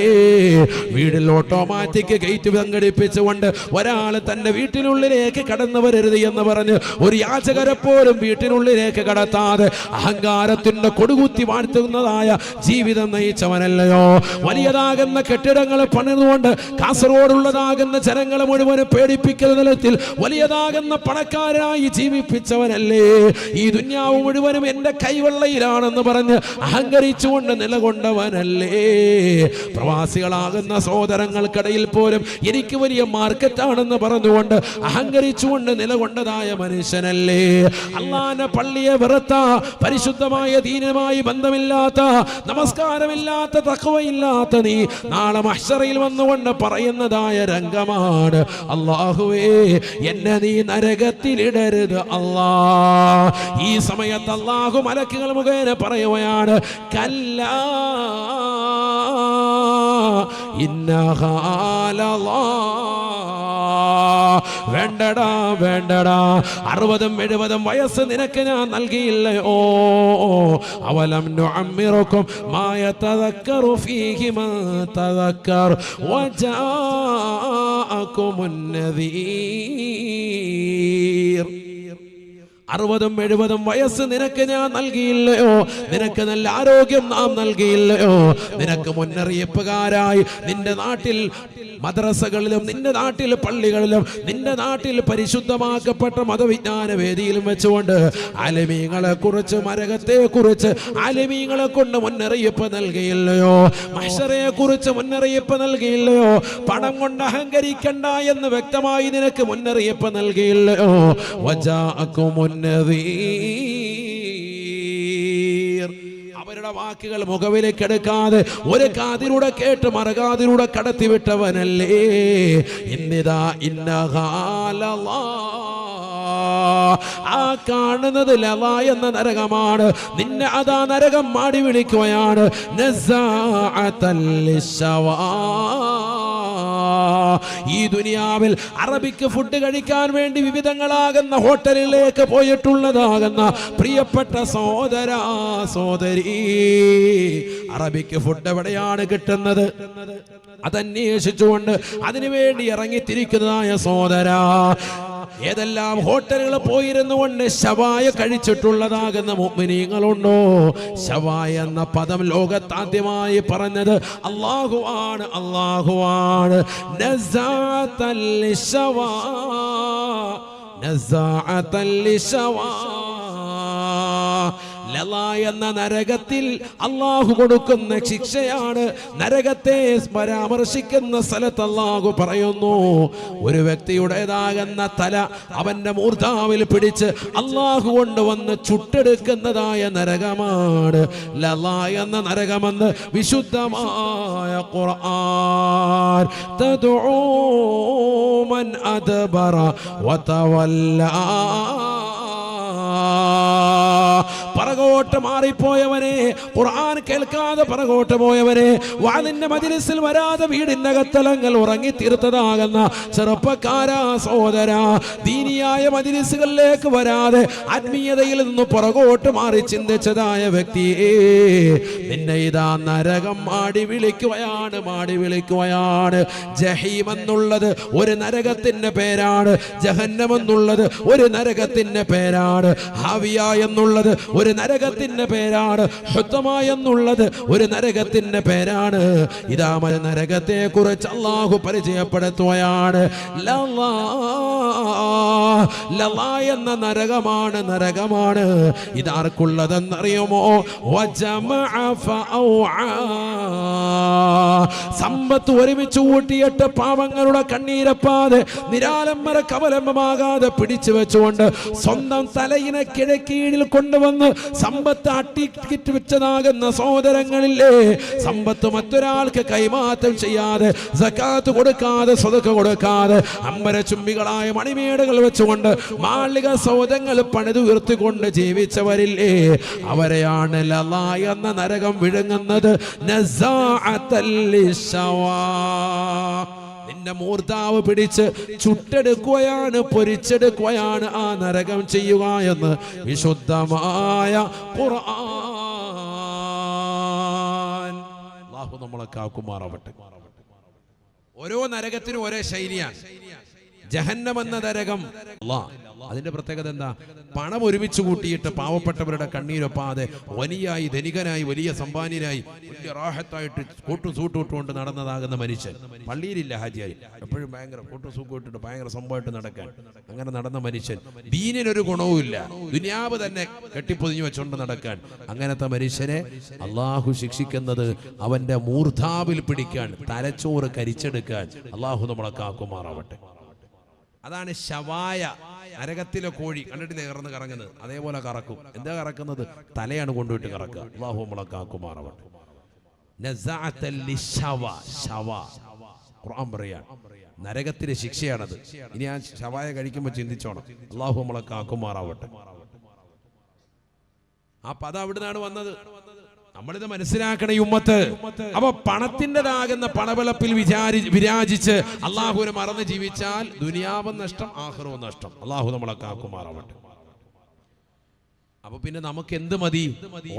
വീടിൽ ഓട്ടോമാറ്റിക് ഗേറ്റ് സംഘടിപ്പിച്ചുകൊണ്ട് ഒരാൾ തന്റെ വീട്ടിനുള്ളിലേക്ക് കടന്നു വരരുത് എന്ന് പറഞ്ഞ് ഒരു യാചകരെ പോലും വീട്ടിനുള്ളിലേക്ക് കടത്താതെ അഹങ്കാരത്തിന്റെ കൊടുകുത്തി വാഴ്ത്തുന്നതായ ജീവിതം നയിച്ചവനല്ലയോ? വലിയതാകുന്ന കെട്ടിടങ്ങൾ പണിതുകൊണ്ട് കാസർഗോഡുള്ളതാകുന്ന ജനങ്ങളെ മുഴുവനും പേടിപ്പിക്കുന്ന തലത്തിൽ വലിയതാകുന്ന പണക്കാരായി ജീവിപ്പിച്ചവനല്ലേ? ഈ ദുനിയാവ് മുഴുവനും എന്റെ കൈവെള്ളയിലാണെന്ന് പറഞ്ഞ് അഹങ്കരിച്ചുകൊണ്ട് നിലകൊണ്ടവനല്ലേ? പ്രവാസികളാകുന്ന സഹോദരങ്ങൾക്കിടയിൽ പോലും എനിക്ക് വലിയ മാർക്കറ്റാണെന്ന് പറഞ്ഞുകൊണ്ട് അഹങ്കരിച്ചുകൊണ്ട് നിലകൊണ്ടതായ മനുഷ്യനല്ലേ? അള്ളാന്റെ പള്ളിയെ വെറുത്ത, പരിശുദ്ധമായ ദീനുമായി ബന്ധമില്ലാത്ത, നമസ്കാരമില്ലാത്ത, തഖ്വയില്ലാത്ത നീ നാളെ മഹ്ശറയിൽ വന്നുകൊണ്ട് പറയുന്നതായ രംഗമാണ്, അല്ലാഹുവേ എന്നെ നീ നരകത്തിലിടരുത് അല്ലാ. ഈ സമയത്ത് അല്ലാഹു മലക്കുകൾ മുഖേന പറയുകയാണ്, കല്ലാ ഇന്നഹാ ലളാ, വേണ്ടടാ വേണ്ടടാ, 60-70 വയസ്സ് നിനക്ക് ഞാൻ നൽകിയില്ലയോ? അവലം നുഅമ്മിറുക്കും മാ യതദക്കറു ഫീഹി മൻ തദക്കർ വജാഅകുമുൻ നദീർ. 60-70 വയസ്സ് നിനക്ക് ഞാൻ നൽകിയില്ലയോ? നിനക്ക് നല്ല ആരോഗ്യം നാം നൽകിയില്ലയോ? നിനക്ക് മുന്നറിയിപ്പുകാരായി നിന്റെ നാട്ടിൽ മദ്രസകളിലും നിന്റെ നാട്ടിൽ പള്ളികളിലും നിന്റെ നാട്ടിൽ പരിശുദ്ധമാക്കപ്പെട്ട മതവിജ്ഞാന വേദിയിലും വെച്ചുകൊണ്ട് ആലിമീങ്ങളെ കുറിച്ച്, നരകത്തെ കുറിച്ച് ആലിമീങ്ങളെ കൊണ്ട് മുന്നറിയിപ്പ് നൽകിയില്ലയോ? മഹ്ശറയെ കുറിച്ച് മുന്നറിയിപ്പ് നൽകിയില്ലയോ? പണം കൊണ്ട് അഹങ്കരിക്കണ്ട എന്ന് വ്യക്തമായി നിനക്ക് മുന്നറിയിപ്പ് നൽകിയില്ലയോ? വജാഅകുമുൻ നദീർ. അവരുടെ വാക്കുകൾ മുഖവിലേക്ക് എടുക്കാതെ ഒരു കാതിലൂടെ കേട്ട് മറുകാതിലൂടെ കടത്തിവിട്ടവനല്ലേ? ഇന്നിതാ ഇന്നഹാ ലളാ, ആ കാണുന്നത് ലളാ എന്ന നരകമാണ്. നിന്നെ അതാ നരകം മാടി വിളിക്കുകയാണ്. നസാഅതൽ ലിശവാ. ഈ ദുനിയാവിൽ അറബിക്ക് ഫുഡ് കഴിക്കാൻ വേണ്ടി വിവിധങ്ങളാകുന്ന ഹോട്ടലിലേക്ക് പോയിട്ടുള്ളതാകുന്ന പ്രിയപ്പെട്ട സഹോദരാ സഹോദരി, അറബിക്ക് ഫുഡ് എവിടെയാണ് കിട്ടുന്നത്? അതന്വേഷിച്ചുകൊണ്ട് അതിനുവേണ്ടി ഇറങ്ങിത്തിരിക്കുന്നതായ സഹോദരാ, ഏതെല്ലാം ഹോട്ടലുകൾ പോയിരുന്നു കൊണ്ട് ശവായ കഴിച്ചിട്ടുള്ളതാകുന്ന മുഅ്മിനീങ്ങളുണ്ടോ? ശവായ എന്ന പദം ലോകത്താദ്യമായി പറഞ്ഞത് അല്ലാഹുവാണ്, അല്ലാഹുവാണ്. നസാഅതൽ ലിശവാ, നസാഅതൽ ലിശവാ. ലളാ എന്ന നരകത്തിൽ അല്ലാഹു കൊടുക്കുന്ന ശിക്ഷയാണ്. നരകത്തെ പരാമർശിക്കുന്ന സ്ഥലത്ത് അല്ലാഹു പറയുന്നു, ഒരു വ്യക്തിയുടേതാകുന്ന തല അവന്റെ മൂർധാവിൽ പിടിച്ച് അല്ലാഹു കൊണ്ടുവന്ന് ചുട്ടെടുക്കുന്നതായ നരകമാണ് ലളാ എന്ന നരകമെന്ന് വിശുദ്ധമായ ഖുർആൻ. തദ്ഉ മൻ അദ്ബറ വതവല്ലാ, പറകോട്ട് മാറിപ്പോയവനെ, ഖുർആൻ കേൾക്കാതെ പറകോട്ട് പോയവനെ, വാളിന്റെ മജ്‌ലിസിൽ വരാതെ വീടിന്റെ കത്തലങ്ങൾ ഉറങ്ങി തീർത്തതാകുന്ന ചെറുപ്പക്കാരാ സഹോദരാ, ദീനിയായ മജ്‌ലിസുകളിലേക്ക് വരാതെ ആത്മീയതയിൽ നിന്ന് പുറകോട്ട് മാറി ചിന്തിച്ചതായ വ്യക്തിയെ നിന്നെ ഇതാ നരകം മാടി വിളിക്കുകയാണ്, മാടി വിളിക്കുകയാണ്. ജഹീം എന്നുള്ളത് ഒരു നരകത്തിന്റെ പേരാണ്, ജഹന്നം എന്നുള്ളത് ഒരു നരകത്തിന്റെ പേരാണ്, ഹാവിയ എന്നുള്ളത് ഒരു നരകത്തിന്റെ പേരാണ്. ഹുത്തമ എന്നുള്ളത് ഒരു നരകത്തിന്റെ പേരാണ്. ഇതാ നരകത്തെ കുറിച്ച് അല്ലാഹു പരിചയപ്പെടുത്തുകയാണ്. ലള എന്ന നരകമാണ്, നരകമാണ്. ഇതാർക്കുള്ളതെന്നറിയുമോ? സമ്പത്ത് ഒരുമിച്ച് കൂട്ടിയിട്ട് പാവങ്ങളുടെ കണ്ണീരപ്പാതെ നിരാലംബര കവലംബമാകാതെ പിടിച്ചു വെച്ചുകൊണ്ട് സ്വന്തം തലയിനെ കിഴക്കീഴിൽ കൊണ്ടുവന്ന് സമ്പത്ത് അട്ടിക്കിറ്റ് വെച്ചതാകുന്ന സഹോദരങ്ങളില്ലേ, സമ്പത്ത് മറ്റൊരാൾക്ക് കൈമാറ്റം ചെയ്യാതെ, സകാത്ത് കൊടുക്കാതെ, സ്വതക്ക കൊടുക്കാതെ, അമ്പരചുംബികളായ മണിമേടുകൾ വെച്ചുകൊണ്ട് മാളിക സൗധങ്ങൾ പണിതുയർത്തിക്കൊണ്ട് ജീവിച്ചവരില്ലേ, അവരെയാണ് ലള എന്ന നരകം വിഴുങ്ങുന്നത്. നിന്റെ മൂർധാവ് പിടിച്ച് ചുട്ടെടുക്കുകയാണ്, പൊരിച്ചെടുക്കുകയാണ് ആ നരകം ചെയ്യുക എന്ന് വിശുദ്ധമായ ഖുർആൻ. അല്ലാഹു നമ്മളെ കാക്കുമാറാവട്ടെ. ഓരോ നരകത്തിനും ഓരോ ശൈലിയാണ്. ജഹന്നം എന്ന നരകം അതിന്റെ പ്രത്യേകത എന്താ? പണം ഒരുമിച്ച് കൂട്ടിയിട്ട് പാവപ്പെട്ടവരുടെ കണ്ണീരൊപ്പാതെ വലിയായി, ധനികനായി, വലിയ സമ്പാന്യനായി, വലിയ റാഹത്തായിട്ട് കൂട്ടും സൂട്ടുകൊണ്ട് നടന്നതാകുന്ന മനുഷ്യൻ. പള്ളിയിലില്ല ഹാജിയായി, എപ്പോഴും ഭയങ്കര കൂട്ടും സൂക്കിട്ടിട്ട് ഭയങ്കര സംഭവമായിട്ട് നടക്കാൻ അങ്ങനെ നടന്ന മനുഷ്യൻ. ദീനിനൊരു ഗുണവുമില്ല, ദുനിയാവ് തന്നെ കെട്ടിപ്പൊതിഞ്ഞു വെച്ചുകൊണ്ട് നടക്കാൻ. അങ്ങനത്തെ മനുഷ്യനെ അള്ളാഹു ശിക്ഷിക്കുന്നത് അവന്റെ മൂർധാവിൽ പിടിക്കാൻ, തലച്ചോറ് കരിച്ചെടുക്കാൻ. അള്ളാഹു നമ്മളെ കാക്കുമാറാവട്ടെ. അതാണ് ശവായ, നരകത്തിലെ കോഴി കണ്ടിട്ട് നേർന്ന് കറങ്ങുന്നത്, അതേപോലെ കറക്കും. എന്താ കറക്കുന്നത്? തലയാണ് കൊണ്ടുപോയിട്ട് കറക്കുക. അല്ലാഹു നമ്മളെ കാക്കുമാറാവട്ടെ. ഖുർആൻ പറയാൻ നരകത്തിലെ ശിക്ഷയാണത്. ഇനി ആ ശവായ കഴിക്കുമ്പോൾ ചിന്തിച്ചോണം. അല്ലാഹു നമ്മളെ കാക്കുമാറാവട്ടെ. ആ പദം അവിടുന്നാണ് വന്നത്. നമ്മളിത് മനസ്സിലാക്കണ ഈ ഉമ്മത്ത്. അപ്പൊ പണത്തിൻ്റെതാകുന്ന പണബലപ്പിൽ വിരാജിച്ച് അള്ളാഹുവിനെ മറന്ന് ജീവിച്ചാൽ ദുനിയാവും നഷ്ടം, ആഖിറവും നഷ്ടം. അള്ളാഹു നമ്മളെ കാക്കുമാറാവട്ടെ. അപ്പൊ പിന്നെ നമുക്ക് എന്ത് മതി?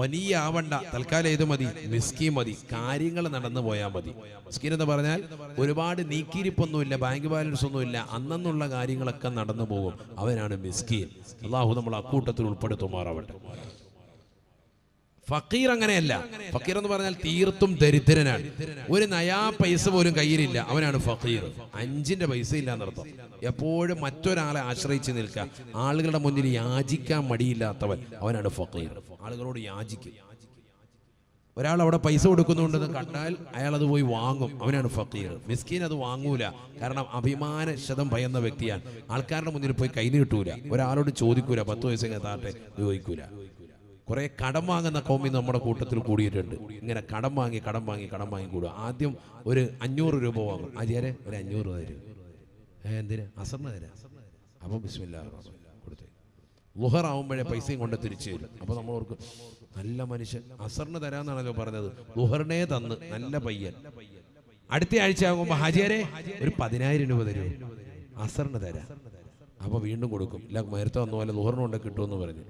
വലിയ ആവണ്ട, തൽക്കാലം ഏത് മതി? മിസ്കീൻ മതി. കാര്യങ്ങൾ നടന്നു പോയാൽ മതി. മിസ്കീൻ എന്ന് പറഞ്ഞാൽ ഒരുപാട് നീക്കിയിരിപ്പൊന്നുമില്ല, ബാങ്ക് ബാലൻസ് ഒന്നുമില്ല, അന്നുള്ള കാര്യങ്ങളൊക്കെ നടന്നു പോകും. അവനാണ് മിസ്കീൻ. അള്ളാഹു നമ്മൾ അക്കൂട്ടത്തിൽ ഉൾപ്പെടുത്തുമാറാവട്ടെ. ഫക്കീർ അങ്ങനെയല്ല. ഫക്കീർ എന്ന് പറഞ്ഞാൽ തീർത്തും ദരിദ്രനാണ്. ഒരു നയാ പൈസ പോലും കയ്യിലില്ല, അവനാണ് ഫക്കീർ. 5 പൈസ ഇല്ല എന്നർത്ഥം. എപ്പോഴും മറ്റൊരാളെ ആശ്രയിച്ച് നിൽക്കുക, ആളുകളുടെ മുന്നിൽ യാചിക്കാൻ മടിയില്ലാത്തവൻ, അവനാണ് ഫക്കീർ. ആളുകളോട് യാചിക്കും. ഒരാൾ അവിടെ പൈസ കൊടുക്കുന്നുണ്ടെന്ന് കണ്ടാൽ അയാൾ അത് പോയി വാങ്ങും, അവനാണ് ഫക്കീർ. മിസ്കീൻ അത് വാങ്ങൂല, കാരണം അഭിമാനശതം ഭയന്ന വ്യക്തിയാണ്. ആൾക്കാരുടെ മുന്നിൽ പോയി കൈ നീട്ടൂല, ഒരാളോട് ചോദിക്കൂല, 10 പൈസ താട്ടെ ചോദിക്കൂല. കുറെ കടം വാങ്ങുന്ന കൗമി നമ്മുടെ കൂട്ടത്തിൽ കൂടിയിട്ടുണ്ട്. ഇങ്ങനെ കടം വാങ്ങി കൂടുക. ആദ്യം ഒരു 500 രൂപ വാങ്ങും. ആചാരെ ഒരു 500 തരും. എന്തിനാ? അസറിന് തരാം. അപ്പൊ ബിസ്മില്ലാഹിർ റഹ്മാനിർ റഹീം കൊടുത്തേ. ളുഹർ ആവുമ്പോഴേ പൈസയും കൊണ്ട് തിരിച്ചു തരും. അപ്പൊ നമ്മൾ ഓർക്കും, നല്ല മനുഷ്യൻ, അസറിന് തരാന്നാണല്ലോ പറഞ്ഞത്, ളുഹറിനെ തന്ന് നല്ല പയ്യൻ. അടുത്ത ആഴ്ച ആകുമ്പോ ഹാജിയാരെ ഒരു 10,000 രൂപ തരും, അസറിന് തരാം. അപ്പൊ വീണ്ടും കൊടുക്കും. ഇല്ല, നേരത്തെ വന്ന പോലെ ളുഹറിന് കൊണ്ട് കിട്ടുമെന്ന് പറഞ്ഞു.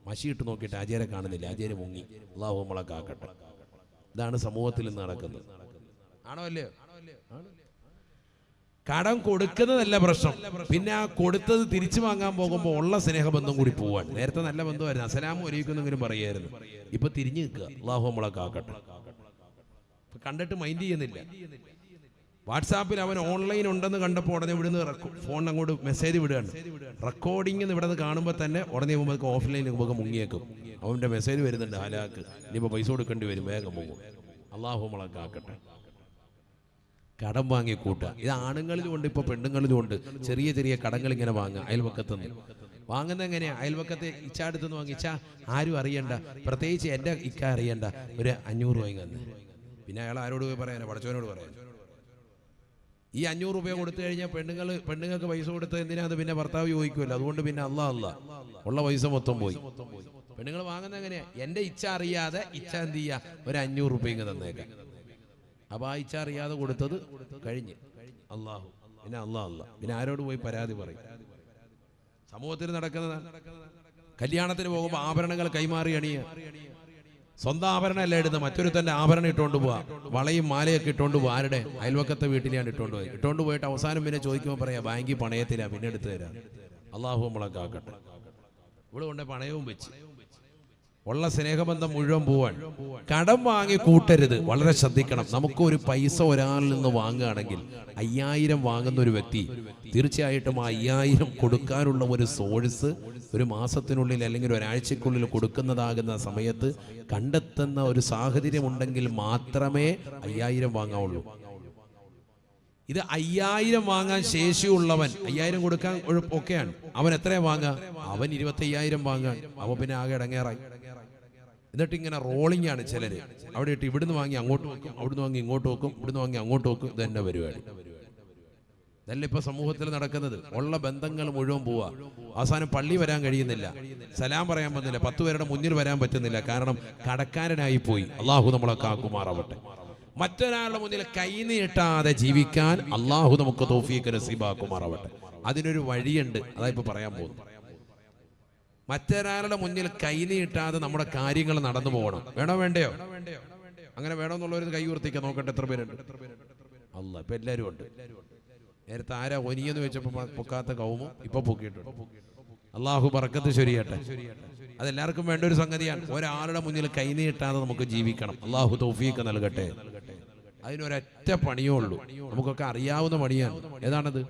മഷിയിട്ട് നോക്കിയിട്ട് ആചാര്യ കാണുന്നില്ല, ആചാര്യ മുങ്ങി. അല്ലാഹു നമ്മളെ കാക്കട്ടെ. ഇതാണ് സമൂഹത്തിൽ നിന്ന് നടക്കുന്നത്. ആണോ അല്ലേ? കടം കൊടുക്കുന്നതല്ല പ്രശ്നം, പിന്നെ ആ കൊടുത്തത് തിരിച്ചു വാങ്ങാൻ പോകുമ്പോൾ ഉള്ള സ്നേഹബന്ധം കൂടി പോവാൻ. നേരത്തെ നല്ല ബന്ധമായിരുന്നു, അസ്സലാമു അലൈക്കും എന്നെങ്കിലും പറയായിരുന്നു. ഇപ്പൊ തിരിഞ്ഞു നിൽക്കുക. അല്ലാഹു നമ്മളെ കാക്കട്ടെ. കണ്ടിട്ട് മൈൻഡ് ചെയ്യുന്നില്ല. വാട്സാപ്പിൽ അവൻ ഓൺലൈൻ ഉണ്ടെന്ന് കണ്ടപ്പോൾ ഉടനെ ഇവിടുന്ന് ഫോൺ അങ്ങോട്ട് മെസ്സേജ് വിടുകയാണ്. റെക്കോർഡിംഗ് ഇവിടെ നിന്ന് കാണുമ്പോൾ തന്നെ ഉടനെ പോകുമ്പോൾ ഓഫ്ലൈനിൽ പോകുമ്പോൾ മുങ്ങിയേക്കും. അവൻ്റെ മെസ്സേജ് വരുന്നുണ്ട്, ഹലാക്ക്, ഇനിയിപ്പോൾ പൈസ കൊടുക്കേണ്ടി വരും, വേഗം പോകും. അല്ലാഹു നമ്മളെ കാക്കട്ടെ. കടം വാങ്ങി കൂട്ടുക. ഇത് ആണുങ്ങളിലുമുണ്ട്, ഇപ്പോൾ പെണ്ണുങ്ങളിലുമുണ്ട്. ചെറിയ ചെറിയ കടങ്ങൾ ഇങ്ങനെ വാങ്ങുക. അയൽവക്കത്ത് നിന്ന് വാങ്ങുന്നത് എങ്ങനെയാ? അയൽവക്കത്തെ ഇച്ച അടുത്തുനിന്ന് വാങ്ങിച്ച ആരും അറിയണ്ട, പ്രത്യേകിച്ച് എൻ്റെ ഇക്ക അറിയണ്ട, ഒരു 500 വാങ്ങി തന്നെ. പിന്നെ അയാൾ ആരോട് പോയി പറയാനാ? പടച്ചവനോട് പറയാൻ. ഈ 500 രൂപ കൊടുത്തു കഴിഞ്ഞാൽ പെണ്ണുങ്ങൾക്ക് പൈസ കൊടുത്തത് എന്തിനാ? അത് പിന്നെ ഭർത്താവ് ചോദിക്കുമല്ലോ. അതുകൊണ്ട് പിന്നെ അല്ല ഉള്ള പൈസ മൊത്തം പോയി. പെണ്ണുങ്ങൾ വാങ്ങുന്നത് എങ്ങനെയാ? എൻ്റെ ഇച്ച അറിയാതെ ഇച്ച എന്ത് ചെയ്യാ? ഒരു 500 രൂപ ഇങ്ങ് തന്നേക്കാം. അപ്പൊ ആ ഇച്ച അറിയാതെ കൊടുത്തത് കഴിഞ്ഞ്. അള്ളാഹു പിന്നെ പിന്നെ ആരോട് പോയി പരാതി പറയും? സമൂഹത്തിൽ നടക്കുന്നതാണ്. കല്യാണത്തിന് പോകുമ്പോൾ ആഭരണങ്ങൾ കൈമാറി അണിയ. സ്വന്തം ആഭരണമല്ല ഇടുന്നത്, മറ്റൊരു തന്നെ ആഭരണം ഇട്ടുകൊണ്ട് പോവാ. വളയും മാലയൊക്കെ ഇട്ടുകൊണ്ട് പോവാ. ആരുടെ? അയൽവക്കത്തെ വീട്ടിലാണ് ഇട്ടുകൊണ്ട് പോയിട്ട് അവസാനം പിന്നെ ചോദിക്കുമ്പോൾ പറയാ ബാങ്കിൽ പണയത്തില്ല, പിന്നെ എടുത്തു തരാം. അള്ളാഹു നമ്മളെ കാക്കട്ടെ. ഇവിടെ കൊണ്ട് പണയവും വെച്ച് ഉള്ള സ്നേഹബന്ധം മുഴുവൻ പോവാൻ. കടം വാങ്ങി കൂട്ടരുത്, വളരെ ശ്രദ്ധിക്കണം. നമുക്ക് ഒരു പൈസ ഒരാളിൽ നിന്ന് വാങ്ങുകയാണെങ്കിൽ 5000 വാങ്ങുന്ന ഒരു വ്യക്തി തീർച്ചയായിട്ടും ആ 5000 കൊടുക്കാനുള്ള ഒരു സോഴ്സ് ഒരു മാസത്തിനുള്ളിൽ അല്ലെങ്കിൽ ഒരാഴ്ചക്കുള്ളിൽ കൊടുക്കുന്നതാകുന്ന സമയത്ത് കണ്ടെത്തുന്ന ഒരു സാഹചര്യം ഉണ്ടെങ്കിൽ മാത്രമേ 5000 വാങ്ങാവുള്ളൂ. ഇത് 5000 വാങ്ങാൻ ശേഷിയുള്ളവൻ 5000 കൊടുക്കാൻ ഒക്കെയാണ്. അവൻ എത്രയാ വാങ്ങുക? അവൻ 25000 വാങ്ങാൻ. അവൻ പിന്നെ ആകെ ഇടങ്ങേറായി. എന്നിട്ട് ഇങ്ങനെ റോളിംഗ് ആണ് ചിലര്. അവിടെ ഇട്ട് ഇവിടുന്ന് വാങ്ങി അങ്ങോട്ട് വെക്കും, അവിടുന്ന് വാങ്ങി ഇങ്ങോട്ട് വെക്കും, ഇവിടുന്ന് വാങ്ങി അങ്ങോട്ട് വെക്കും. ഇത് തന്നെ പരിപാടി. ഇതല്ല ഇപ്പൊ സമൂഹത്തിൽ നടക്കുന്നത്. ഉള്ള ബന്ധങ്ങൾ മുഴുവൻ പോവാ. അവസാനം പള്ളി വരാൻ കഴിയുന്നില്ല, സലാം പറയാൻ പറ്റുന്നില്ല, 10 പേരുടെ മുന്നിൽ വരാൻ പറ്റുന്നില്ല. കാരണം കടക്കാരനായി പോയി. അള്ളാഹു നമ്മളെ കാക്കുമാറാവട്ടെ. മറ്റൊരാളുടെ മുന്നിൽ കൈനീട്ടാതെ ജീവിക്കാൻ അള്ളാഹു നമുക്ക് തൗഫീഖ് നസീബാക്കുമാറാവട്ടെ. അതിനൊരു വഴിയുണ്ട്, അതാ ഇപ്പൊ പറയാൻ പോകുന്നു. മറ്റൊരാളുടെ മുന്നിൽ കൈനീട്ടാതെ നമ്മുടെ കാര്യങ്ങൾ നടന്നു പോകണം. വേണോ വേണ്ടയോ? അങ്ങനെ വേണമെന്നുള്ളവർ കൈ ഉയർത്തിക്കാൻ നോക്കട്ടെ. എത്ര പേരുണ്ട്? അല്ല, ഇപ്പൊ എല്ലാവരും ഉണ്ട്. നേരത്തെ ആരാ ഒനിയെന്ന് വെച്ചപ്പോ പൊക്കാത്ത കൗമ ഇപ്പൊ പൊക്കിയിട്ടുണ്ട്. അള്ളാഹു ബർക്കത്ത് ശരിയട്ടെ. അതെല്ലാവർക്കും വേണ്ട ഒരു സംഗതിയാണ്. ഒരാളുടെ മുന്നിൽ കൈനീട്ടാതെ നമുക്ക് ജീവിക്കണം. അള്ളാഹു തൗഫീഖ് നൽകട്ടെ. അതിനൊരൊറ്റ പണിയേ ഉള്ളൂ, നമുക്കൊക്കെ അറിയാവുന്ന പണിയാണ്. ഏതാണത്?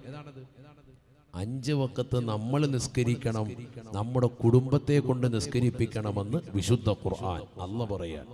5 വഖത്ത് നമ്മൾ നിസ്കരിക്കണം, നമ്മുടെ കുടുംബത്തെ കൊണ്ട് നിസ്കരിപ്പിക്കണമെന്ന് വിശുദ്ധ ഖുർആൻ. അല്ലാഹു പറയാണ്.